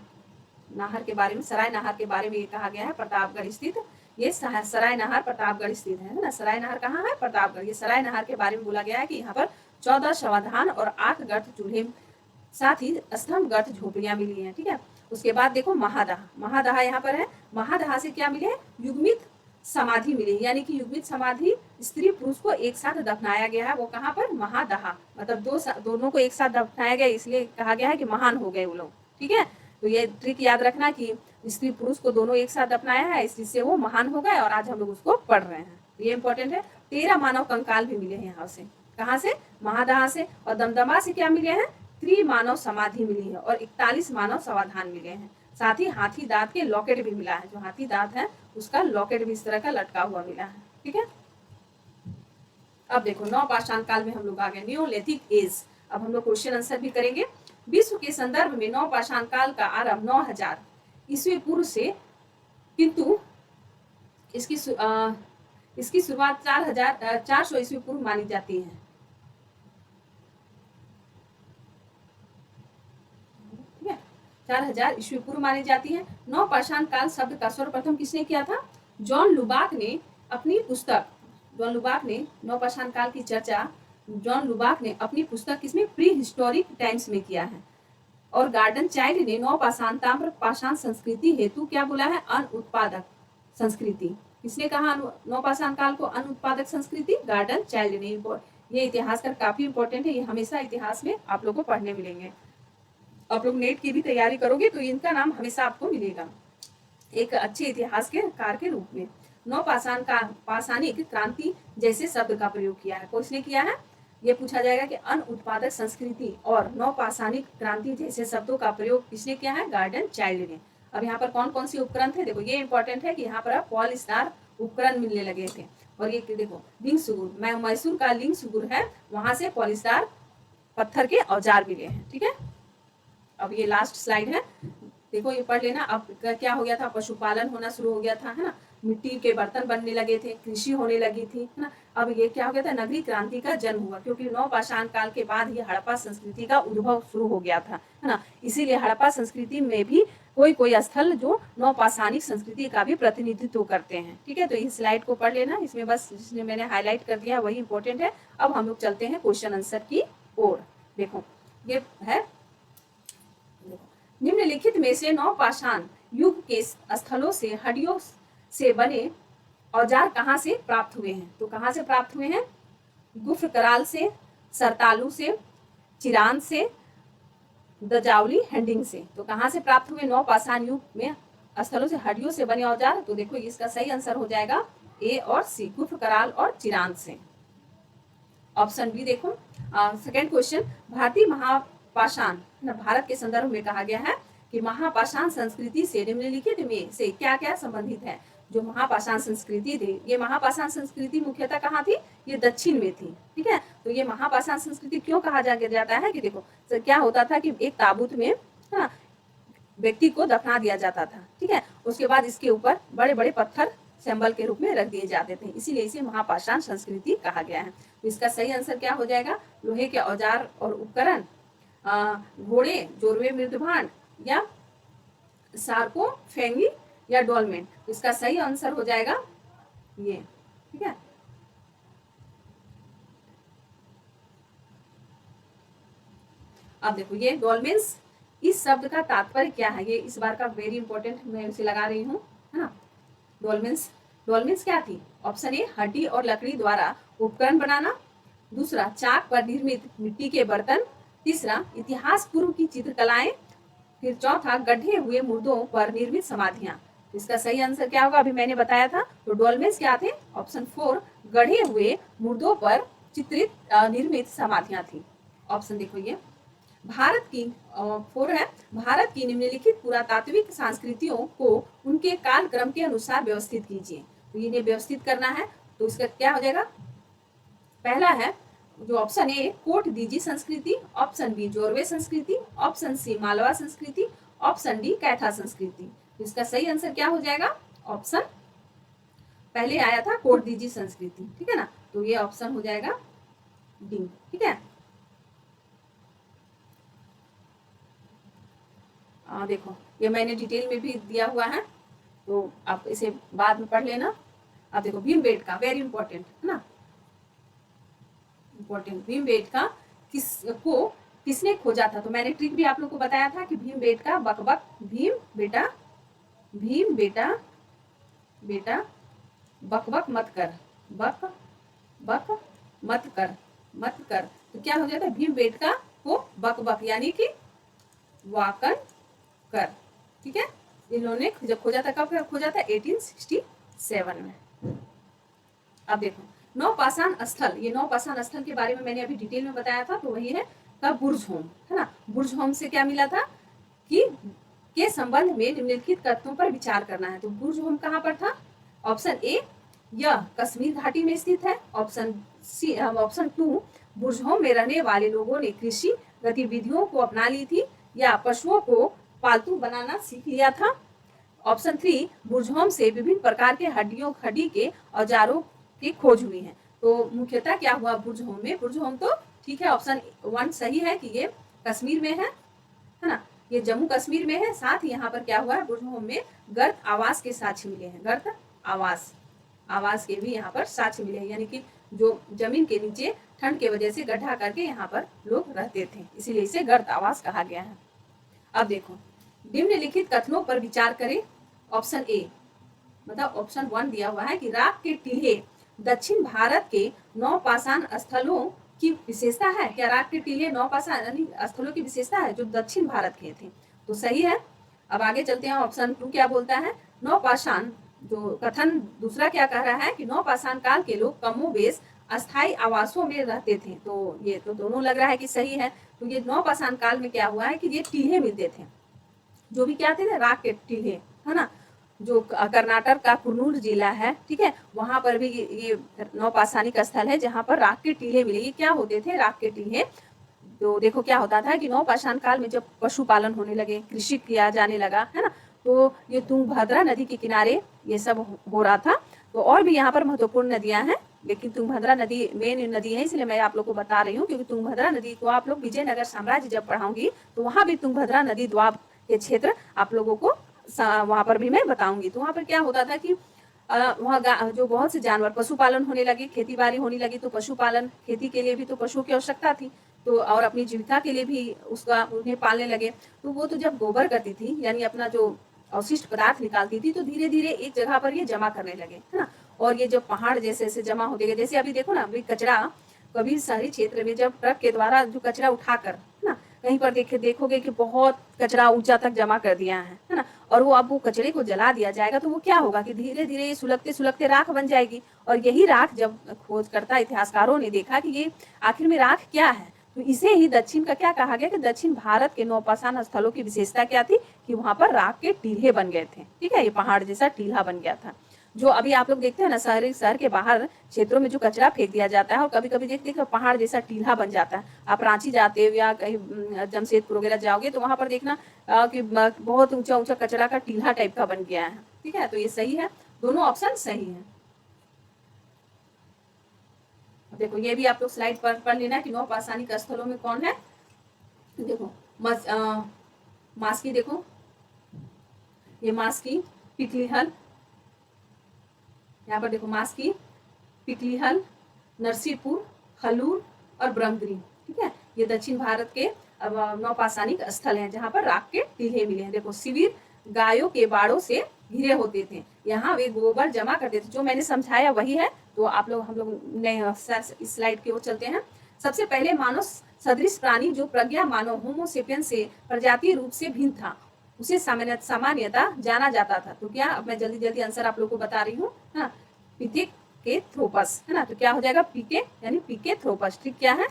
नाहर के बारे में, सराय नाहर के बारे में ये कहा गया है, प्रतापगढ़ स्थित। ये सराय नाहर प्रतापगढ़ स्थित है ना, सराय नाहर कहाँ है, प्रतापगढ़। ये सराय नाहर के बारे में बोला गया है कि यहाँ पर 14 शवाधान और 8 गर्त चूल्हे, साथ ही स्तंभ गर्त झोपड़ियां मिली हैं। ठीक है, उसके बाद देखो महादाह, महादाह यहाँ पर है। महादाह से क्या मिले, युग्मित समाधि मिली, यानी कि युग्मित समाधि, स्त्री पुरुष को एक साथ दफनाया गया है, वो कहाँ पर, महादाह। मतलब दोनों को एक साथ दफनाया गया, इसलिए कहा गया है कि महान हो गए वो लोग। ठीक है, तो ये ट्रिक याद रखना कि स्त्री पुरुष को दोनों एक साथ अपनाया है, इससे वो महान हो गए और आज हम लोग उसको पढ़ रहे हैं। ये इंपॉर्टेंट है। 13 मानव कंकाल भी मिले हैं यहाँ से, कहाँ से, महादाह से। और दमदमा से क्या मिले हैं, त्रिमानव समाधि मिली है और 41 मानव समाधान मिले हैं। साथ ही हाथी दांत के लॉकेट भी मिला है, जो हाथी दांत है उसका लॉकेट भी इस तरह का लटका हुआ मिला है। ठीक है, अब देखो नवपाषाण काल में हम लोग आ गए, न्योलिथिक एज। अब हम लोग क्वेश्चन आंसर भी करेंगे। विश्व के संदर्भ में नवपाषाण काल का आरंभ 9000 ईस्वी पूर्व से, किंतु इसकी शुरुआत 400 ईस्वी पूर्व मानी जाती है। 4000 ईस्वी पूर्व मानी जाती है। नवपाषाण काल शब्द का सर्वप्रथम किसने किया था, जॉन लुबाक ने अपनी पुस्तक, जॉन लुबाक ने नवपाषाण काल की चर्चा जॉन लुबाक ने अपनी पुस्तक किसमें, प्री हिस्टोरिक टाइम्स में किया है। और गार्डन चाइल्ड ने नवपाषाण ताम्र पाषाण संस्कृति हेतु क्या बोला है, अनुत्पादक संस्कृति। किसने कहा नवपाषाण काल को अनुत्पादक संस्कृति, गार्डन चाइल्ड ने। ये इतिहासकार काफी इंपॉर्टेंट है, ये हमेशा इतिहास में आप लोग को पढ़ने मिलेंगे। आप लोग नेट की भी तैयारी करोगे तो इनका नाम हमेशा आपको मिलेगा एक अच्छे इतिहास के कार के रूप में। नवपाषाण का पाषाणिक क्रांति जैसे शब्द का प्रयोग किया है, किसने किया है, ये पूछा जाएगा कि अनुत्पादक संस्कृति और नवपाषाणिक क्रांति जैसे शब्दों का प्रयोग किसने किया है, गार्डन चाइल्ड ने। अब यहाँ पर कौन कौन सी उपकरण थे, देखो ये इंपॉर्टेंट है कि यहाँ पर पॉल स्टार उपकरण मिलने लगे थे। और ये देखो लिंग सुगुर, मैसूर का लिंग सुगुर है, वहां से पॉलिस्टार पत्थर के औजार मिले हैं। ठीक है, अब ये लास्ट स्लाइड है, देखो ये पढ़ लेना। अब क्या हो गया था, पशुपालन होना शुरू हो गया था, है ना, मिट्टी के बर्तन बनने लगे थे, कृषि होने लगी थी, है ना। अब ये क्या हो गया था, नगरीय क्रांति का जन्म हुआ, क्योंकि नवपाषाण काल के बाद ही हड़प्पा संस्कृति का उद्भव शुरू हो गया था, है ना। इसीलिए हड़प्पा संस्कृति में भी कोई कोई स्थल जो नवपाषाणिक संस्कृति का भी प्रतिनिधित्व करते हैं। ठीक है, तो इस स्लाइड को पढ़ लेना, इसमें बस जिसने मैंने हाईलाइट कर दिया वही इंपॉर्टेंट है। अब हम लोग चलते हैं क्वेश्चन आंसर की ओर। देखो ये है, निम्नलिखित में से नवपाषाण युग के स्थलों से हड्डियों से बने औजार कहाँ से प्राप्त हुए हैं, तो कहाँ से प्राप्त हुए हैं, गुफ्र कराल से, सरतालू से, चिरान से, दजावली हैंडिंग से। तो कहाँ से प्राप्त हुए नवपाषाण युग में स्थलों से हड्डियों से बने औजार, तो देखो इसका सही आंसर हो जाएगा ए और सी, गुफ्र कराल और चिरान से। ऑप्शन बी देखो, सेकेंड क्वेश्चन, भारतीय महापाषाण भारत के संदर्भ में कहा गया है कि महापाषाण संस्कृति से निम्नलिखित में से क्या क्या संबंधित है। जो महापाषाण संस्कृति थी, ये महापाषाण संस्कृति मुख्यतः कहाँ थी, ये दक्षिण में थी। ठीक है, तो ये महापाषाण संस्कृति क्यों कहा जाता है कि देखो तो क्या होता था कि एक ताबूत में व्यक्ति को दफना दिया जाता था। ठीक है, उसके बाद इसके ऊपर बड़े बड़े पत्थर सिंबल के रूप में रख दिए जाते थे, इसीलिए इसे महापाषाण संस्कृति कहा गया है। तो इसका सही आंसर क्या हो जाएगा, लोहे के औजार और उपकरण, घोड़े, जोरवे मृदभांड, या सार्कोफेंगी या डोलमेन। तो इसका सही आंसर हो जाएगा ये। ठीक है, अब देखो ये डोलमेंस, इस शब्द का तात्पर्य क्या है, ये इस बार का वेरी इंपॉर्टेंट मैं इसे लगा रही हूँ, है ना। डोलमेंस, डोलमेंस क्या थी? ऑप्शन ए हड्डी और लकड़ी द्वारा उपकरण बनाना, दूसरा चाक पर निर्मित मिट्टी के बर्तन, तीसरा इतिहास पूर्व की चित्रकलाएं, फिर चौथा गड्ढे हुए मुर्दों पर निर्मित समाधियां। इसका सही आंसर क्या होगा? अभी मैंने बताया था। तो डोलमेंस क्या थे? ऑप्शन 4 गढ़े हुए मुर्दों पर चित्रित निर्मित समाधियां थी। ऑप्शन देखो ये भारत की 4 है, भारत की निम्नलिखित पुरातात्विक संस्कृतियों को उनके कालक्रम के अनुसार व्यवस्थित कीजिए। तो इन्हें व्यवस्थित करना है, तो इसका क्या हो जाएगा? पहला है जो ऑप्शन ए कोट दीजी संस्कृति, ऑप्शन बी जोरवे संस्कृति, ऑप्शन सी मालवा संस्कृति, ऑप्शन डी कैथा संस्कृति। तो इसका सही आंसर क्या हो जाएगा? ऑप्शन पहले आया था कोट दीजी संस्कृति, ठीक है ना, तो ये ऑप्शन हो जाएगा डी, ठीक है। देखो ये मैंने डिटेल में भी दिया हुआ है, तो आप इसे बाद में पढ़ लेना। अब देखो भीमबेटका वेरी इंपॉर्टेंट है ना, इंपॉर्टेंट। भीमबेटका किसने खोजा था? तो मैंने ट्रिक भी आप लोग को बताया था कि भीमबेटका बकबक, भीम बेटा बकबक मत कर, बक मत कर। तो क्या हो जाता है? भीमबेटका को बकबक यानी कि वाकन कर, ठीक है। इन्होंने जब खोजा था, कब खोजा था? 1867 में। अब देखो नौपाषाण स्थल, ये नौपाषाण स्थल के बारे में मैंने अभी डिटेल में बताया था, तो वही है का बुर्ज होम, है ना। बुर्ज होम से क्या मिला था कि के संबंध में निम्नलिखित तथ्यों पर विचार करना है। तो बुर्ज होम कहाँ पर था? ऑप्शन ए यह कश्मीर घाटी में स्थित है, ऑप्शन 2 बुर्ज होम में रहने वाले लोगों ने कृषि गतिविधियों को अपना ली थी या पशुओं को पालतू बनाना सीख लिया था, ऑप्शन 3 बुर्ज होम से विभिन्न प्रकार के हड्डी के औजारों की खोज हुई है। तो मुख्यतः क्या हुआ बुर्ज होम में? बुर्ज होम तो ठीक है, ऑप्शन 1 सही है कि ये कश्मीर में है ना, ये जम्मू कश्मीर में है। साथ ही यहाँ पर क्या हुआ है? बुर्ज होम में गर्त आवास के साक्ष्य मिले हैं, गर्त आवास के भी यहाँ पर साक्ष्य मिले हैं, यानी कि जो जमीन के नीचे ठंड के वजह से गड्ढा करके यहाँ पर लोग रहते थे, इसीलिए इसे गर्त आवास कहा गया है। अब देखो निम्नलिखित कथनों पर विचार करें। ऑप्शन ए, मतलब ऑप्शन 1 दिया हुआ है कि राख के टीले दक्षिण भारत के नौपाषाण स्थलों की विशेषता है। क्या राख के टीले नौपाषाण स्थलों की विशेषता है जो दक्षिण भारत के थे? तो सही है। अब आगे चलते हैं, ऑप्शन 2 क्या बोलता है? नौपाषाण, जो कथन दूसरा क्या कह रहा है कि नौपाषाण काल के लोग कमोबेश अस्थायी आवासों में रहते थे। तो ये तो दोनों लग रहा है कि सही है। तो ये नौपाषाण काल में क्या हुआ है कि ये टीले मिलते थे, जो भी क्या थे? राख के टीले, है ना। जो कर्नाटक का कुर्नूल जिला है, ठीक है, वहां पर भी ये नौपाषाणिक स्थल है जहां पर राख के टीले मिले। ये क्या होते थे? राख के टीले। तो देखो क्या होता था कि नौपाषाण काल में जब पशुपालन होने लगे, कृषि किया जाने लगा, है ना, तो ये तुंगभद्रा नदी के किनारे ये सब हो रहा था। तो और भी यहाँ पर महत्वपूर्ण नदियां हैं, लेकिन तुंगभद्रा नदी मेन नदी है, इसलिए मैं आप लोग को बता रही हूँ, क्योंकि तुंगभद्रा नदी को आप लोग विजयनगर साम्राज्य जब पढ़ाऊंगी तो वहां भी तुंगभद्रा नदी द्वाब के क्षेत्र आप लोगों को वहां पर भी मैं बताऊंगी। तो वहां पर क्या होता था कि वहाँ जो बहुत से जानवर, पशुपालन होने लगे, खेती बाड़ी होने लगी, तो पशुपालन, खेती के लिए भी तो पशुओं की आवश्यकता थी, तो और अपनी जीविका के लिए भी उसका उन्हें पालने लगे। तो वो तो जब गोबर करती थी, यानी अपना जो अवशिष्ट पदार्थ निकालती थी, तो धीरे धीरे एक जगह पर ये जमा करने लगे, है ना। और ये जब पहाड़ जैसे जमा होते गए, जैसे अभी देखो ना, अभी कचरा कभी शहरी क्षेत्र में जब ट्रक के द्वारा जो कचरा उठाकर, है ना, कहीं पर देखोगे कि बहुत कचरा ऊंचा तक जमा कर दिया है ना, और वो अब वो कचरे को जला दिया जाएगा, तो वो क्या होगा कि धीरे धीरे ये सुलगते सुलगते राख बन जाएगी। और यही राख जब खोजकर्ता इतिहासकारों ने देखा कि ये आखिर में राख क्या है, तो इसे ही दक्षिण का क्या कहा गया कि दक्षिण भारत के नौपाषाण स्थलों की विशेषता क्या थी कि वहां पर राख के टीले बन गए थे, ठीक है, ये पहाड़ जैसा टीला बन गया था। जो अभी आप लोग देखते हैं ना, शहर के बाहर क्षेत्रों में जो कचरा फेंक दिया जाता है, और कभी कभी देखते हैं पहाड़ जैसा टीला बन जाता है। आप रांची जाते हो या कहीं जमशेदपुर वगैरह जाओगे तो वहां पर देखना कि बहुत ऊंचा ऊंचा कचरा का टीला टाइप का बन गया है, ठीक है। तो ये सही है, दोनों ऑप्शन सही है। देखो ये भी आप लोग स्लाइड पर पढ़ लेना कि नौपाषाणिक स्थलों में कौन है। देखो मास्की, देखो ये मास्की, पिकलीहल, यहाँ पर देखो मास्की, पिकलीहल, नरसीपुर, हलूर और ब्रह्मगिरी, ठीक है, ये दक्षिण भारत के नौपाषाणिक स्थल हैं जहाँ पर राख के टीले मिले हैं। देखो, शिविर गायों के बाड़ों से घिरे होते थे, यहाँ वे गोबर जमा करते थे। जो मैंने समझाया वही है, तो आप लोग हम लोग नए इस स्लाइड की ओर चलते हैं। सबसे पहले मानव सदृश प्राणी जो प्रज्ञा मानव होमोसेपियन से प्रजातीय रूप से भिन्न था, उसे सामान्यतः जाना जाता था। तो क्या, अब मैं जल्दी जल्दी आंसर आप लोग को बता रही हूँ। हाँ, पिथेकेथ्रोपस है ना, तो क्या हो जाएगा, पीके यानी पिकेथ्रोपस। ट्रिक क्या है,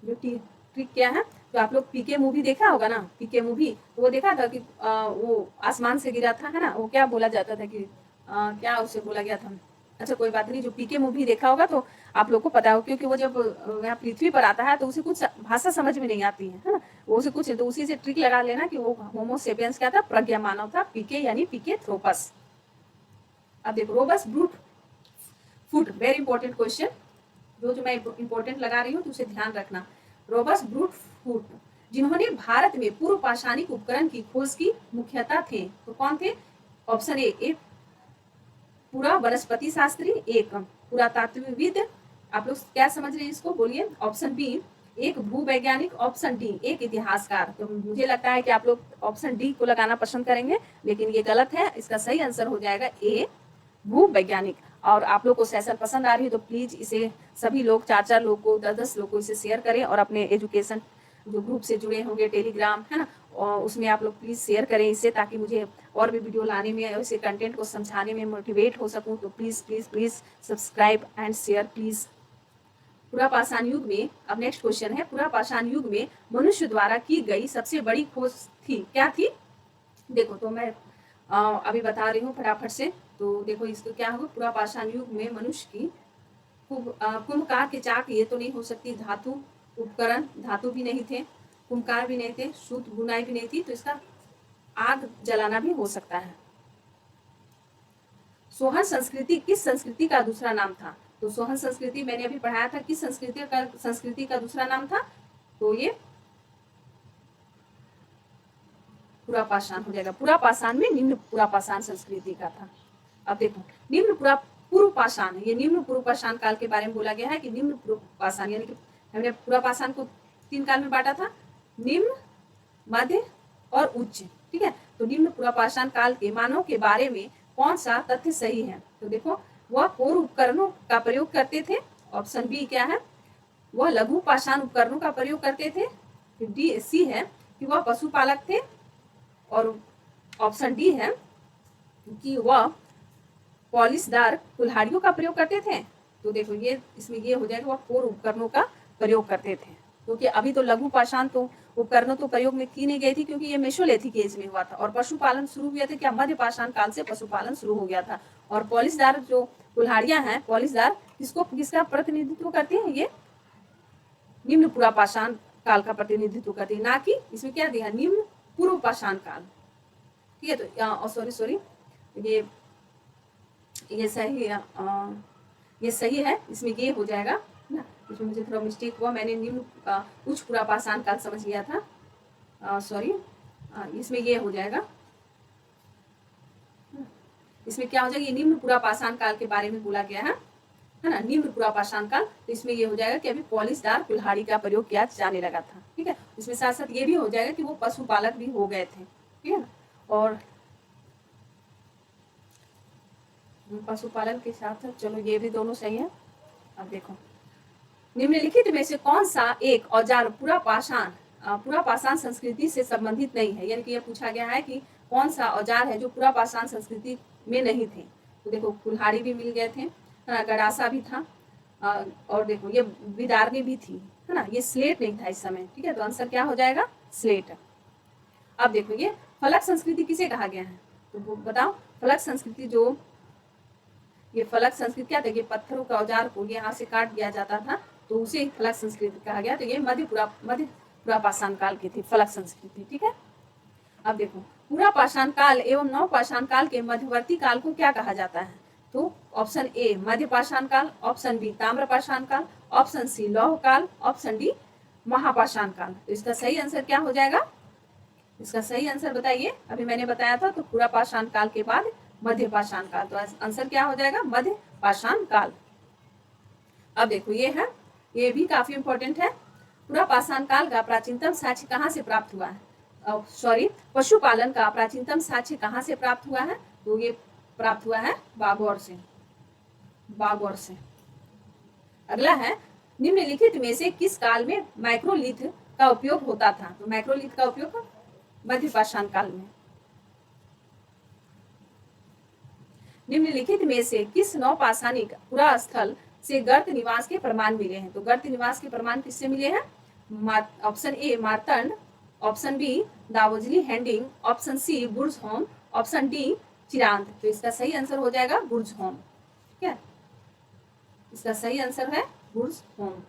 जो ट्रिक क्या है, तो आप लोग पीके मूवी देखा होगा ना, पीके मूवी, तो वो देखा था कि वो आसमान से गिरा था, है ना, वो क्या बोला जाता था कि क्या उसे बोला गया था। अच्छा कोई बात नहीं, जो पीके मूवी देखा होगा तो आप लोग को पता हो, क्योंकि वो जब यहाँ पृथ्वी पर आता है तो उसे कुछ भाषा समझ में नहीं आती है ना, वो उसे कुछ, तो उसी से ट्रिक लगा लेना कि वो होमोसेपियंस क्या था, प्रज्ञा मानव था, पीके यानी पिकेथ्रोपस। अब देखो, robust brute foot, very important question, जो मैं इंपॉर्टेंट लगा रही हूँ तो उसे ध्यान रखना। रोबस्ट ब्रूट फुट, जिन्होंने भारत में पूर्व पाषाणिक उपकरण की खोज की, मुख्यतः थे, तो कौन थे? ऑप्शन ए पूरा वनस्पति शास्त्री, एक पुरातात्विविद, आप लोग क्या समझ रहे हैं इसको, बोलिए। ऑप्शन बी एक भूवैज्ञानिक, ऑप्शन डी एक इतिहासकार। तो मुझे लगता है कि आप लोग ऑप्शन डी को लगाना पसंद करेंगे, लेकिन ये गलत है। इसका सही आंसर हो जाएगा ए भूवैज्ञानिक। और आप लोग को सेशन पसंद आ रही है तो प्लीज इसे सभी लोग, 4 लोग को, 10 लोग को इसे शेयर करें, और अपने एजुकेशन जो ग्रुप से जुड़े होंगे टेलीग्राम, है ना, और उसमें आप लोग प्लीज शेयर करें इसे, ताकि मुझे और भी वीडियो लाने में, इसे कंटेंट को समझाने में मोटिवेट हो सकूं। तो please please please subscribe and share please. पुरापाषाण युग में, अब नेक्स्ट क्वेश्चन है, पुरापाषाण युग में मनुष्य द्वारा की गई सबसे बड़ी खोज थी, क्या थी? देखो, तो मैं अभी बता रही हूँ फटाफट से। तो देखो, इसको क्या होगा, पुरापाषाण युग में मनुष्य की कुंभकार के चाक, ये तो नहीं हो सकती, धातु उपकरण, धातु भी नहीं थे, कुंभकार भी नहीं थे, सूत बुनाई भी नहीं थी, तो इसका आग जलाना भी हो सकता है। सोहन संस्कृति किस संस्कृति का दूसरा नाम था? तो सोहन संस्कृति मैंने अभी पढ़ाया था, किस संस्कृति का दूसरा नाम था? तो ये पुरापाषाण हो जाएगा। पुरापाषाण में निम्न पुरापाषाण संस्कृति का था। अब देखो, निम्न पूर्व पाषाण, ये निम्न पूर्व पाषाण काल के बारे में बोला गया है कि निम्न पूर्व पाषाण, यानी कि हमने पुरापाषाण को 3 काल में बांटा था, निम्न, मध्य और उच्च, ठीक है। तो निम्न पुरापाषाण काल के मानव के बारे में कौन सा तथ्य सही है? तो देखो, वह कोर उपकरणों का प्रयोग करते थे, ऑप्शन बी क्या है, वह लघु पाषाण उपकरणों का प्रयोग करते थे, डी सी है कि वह पशुपालक थे, और ऑप्शन डी है कि वह पॉलिशदार कुल्हाड़ियों का प्रयोग करते थे। तो देखो, ये इसमें ये हो जाएगा, वह कोर उपकरणों का प्रयोग करते थे, क्योंकि अभी तो लघु पाषाण तो उपकरणों तो प्रयोग में की नहीं गई थी, क्योंकि ये मेसोलिथिक एज में हुआ था, और पशुपालन शुरू हुआ था क्या, मध्य पाषाण काल से पशुपालन शुरू हो गया था। और पॉलिशदार जो कुल्हाड़ियां हैं, पॉलिशदार किसका प्रतिनिधित्व करती है? ये निम्न पुरापाषाण काल का प्रतिनिधित्व करती है, ना कि इसमें क्या दिया, निम्न पूर्व पाषाण काल, ठीक है। तो सॉरी ये सही है, इसमें ये हो जाएगा ना, इसमें मुझे थोड़ा मिस्टेक हुआ, मैंने निम्न उच्च पुरापाषाण काल समझ लिया था, सॉरी, इसमें ये हो जाएगा, इसमें क्या हो जाएगा, ये निम्न पुरापाषाण काल के बारे में बोला गया है ना, निम्न पुरापाषाण काल। तो इसमें ये हो जाएगा कि अभी पॉलिशदार कुल्हाड़ी का प्रयोग किया जाने लगा था, ठीक है। इसमें साथ साथ ये भी हो जाएगा कि वो पशुपालक भी हो गए थे, ठीक है। और पशुपालन के साथ, चलो ये भी दोनों सही है। अब देखो, निम्नलिखित में से कौन सा एक औजार पुरापाषाण संस्कृति से संबंधित नहीं है? यानी कि यह पूछा गया है कि कौन सा औजार है जो पुरापाषाण संस्कृति में नहीं थे। तो देखो, कुल्हाड़ी भी मिल गए थे, गड़ासा भी था, और देखो ये विदारनी भी थी, है ना, ये स्लेट नहीं था इस समय, ठीक है। तो आंसर क्या हो जाएगा, स्लेट। अब देखो, ये फलक संस्कृति किसे कहा गया है? तो बताओ, फलक संस्कृति, जो ये फलक संस्कृति क्या था, ये पत्थरों का औजार को यहाँ से काट दिया जाता था, तो उसे फलक संस्कृति कहा गया। तो ये मध्य पुरापाषाण काल की थी फलक संस्कृति, ठीक है। अब देखो, पुरापाषाण काल एवं नवपाषाण काल के मध्यवर्ती काल को क्या कहा जाता है? तो ऑप्शन ए मध्य पाषाण काल, ऑप्शन बी ताम्रपाषाण काल, ऑप्शन सी लौह काल, ऑप्शन डी महापाषाण काल। तो इसका सही आंसर क्या हो जाएगा? इसका सही आंसर बताइए। अभी मैंने बताया था, तो पुरापाषाण काल के बाद मध्य पाषाण काल, तो आंसर क्या हो जाएगा, मध्य पाषाण काल। अब देखो, ये है, ये भी काफी इंपॉर्टेंट है। पूरा पाषाण काल का प्राचीनतम साक्ष्य कहाँ से प्राप्त हुआ है? सॉरी, पशुपालन का प्राचीनतम साक्ष्य कहाँ से प्राप्त हुआ है? तो ये प्राप्त हुआ है बागौर से। बागौर से। अगला है, निम्नलिखित में से किस काल में माइक्रोलिथ का उपयोग होता था? तो माइक्रोलिथ का उपयोग मध्य पाषाण काल में। निम्नलिखित में से किस नवपाषाणिक पुरा स्थल से गर्त निवास के प्रमाण मिले हैं? तो गर्त निवास के प्रमाण किससे मिले हैं? Option A Martand, option B Daojali Hading, option C Burzahom, option D Chirand. तो इसका सही आंसर हो जाएगा बुर्जहोम। ठीक है, इसका सही आंसर है बुर्जहोम।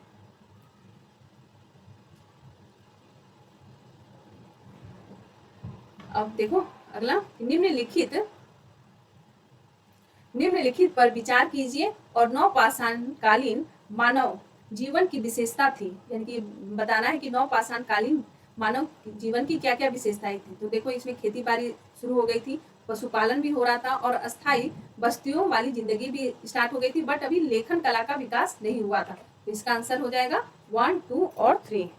अब देखो अगला, निम्नलिखित पर विचार कीजिए और नवपाषाण कालीन मानव जीवन की विशेषता थी, यानी कि बताना है कि नवपाषाण कालीन मानव जीवन की क्या क्या विशेषताएं थी। तो देखो इसमें खेती बाड़ी शुरू हो गई थी, पशुपालन भी हो रहा था और अस्थायी बस्तियों वाली जिंदगी भी स्टार्ट हो गई थी, बट अभी लेखन कला का विकास नहीं हुआ था। तो इसका आंसर हो जाएगा 1, 2 और 3।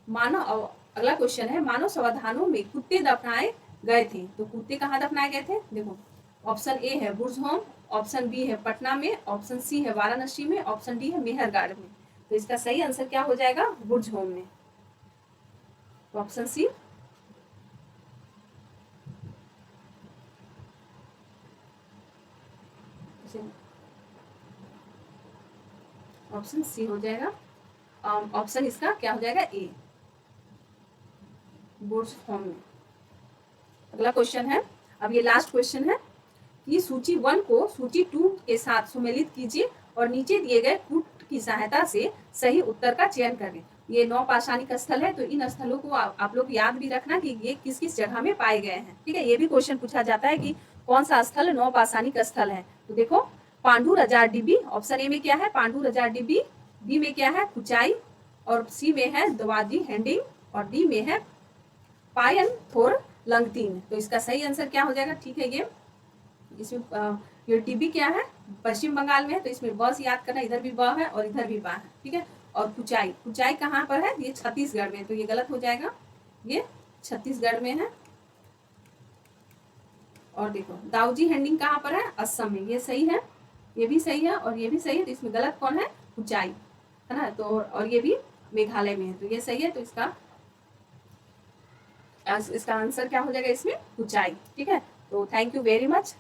मानव, अगला क्वेश्चन है, मानव समाधानों में कुत्ते दफनाए गए थे। तो कुत्ते कहाँ दफनाए गए थे? देखो ऑप्शन ए है बुर्जहोम, ऑप्शन बी है पटना में, ऑप्शन सी है वाराणसी में, ऑप्शन डी है मेहरगढ़ में। तो इसका सही आंसर क्या हो जाएगा? बुर्जहोम में। Option C. ऑप्शन सी हो जाएगा। ऑप्शन इसका क्या हो जाएगा? ए, बुर्जहोम में। अगला क्वेश्चन है, अब ये लास्ट क्वेश्चन है कि सूची 1 को सूची 2 के साथ सुमेलित कीजिए और नीचे दिए गए कूट की सहायता से सही उत्तर का चयन करें। ये नवपाषाणिक स्थल है, तो इन स्थलों को आप लोग याद भी रखना कि ये किस किस जगह में पाए गए हैं। ठीक है, ये भी क्वेश्चन पूछा जाता है कि कौन सा स्थल नवपाषाणिक स्थल है। तो देखो पांडुर हजार डिब्बी, ऑप्शन ए में क्या है? पांडुर हजार डिब्बी, बी में क्या है? कुचाई, और सी में है दवाजी हैंडिंग, और डी में है पायन थोर लंगतीन। तो इसका सही आंसर क्या हो जाएगा? ठीक है, ये इसमें ये टीबी क्या है? पश्चिम बंगाल में है, तो इसमें ब से याद करना, इधर भी ब है और इधर भी बा है। ठीक है, और कुचाई, कुचाई कहाँ पर है? ये छत्तीसगढ़ में, तो ये गलत हो जाएगा, ये छत्तीसगढ़ में है। और देखो दाऊजी हैंडिंग कहाँ पर है? असम में। ये सही है, ये भी सही है और ये भी सही है, तो इसमें गलत कौन है? कुचाई है ना। तो और ये भी मेघालय में है, तो ये सही है, तो इसका आंसर क्या हो जाएगा इसमें? कुचाई। ठीक है, तो थैंक यू वेरी मच।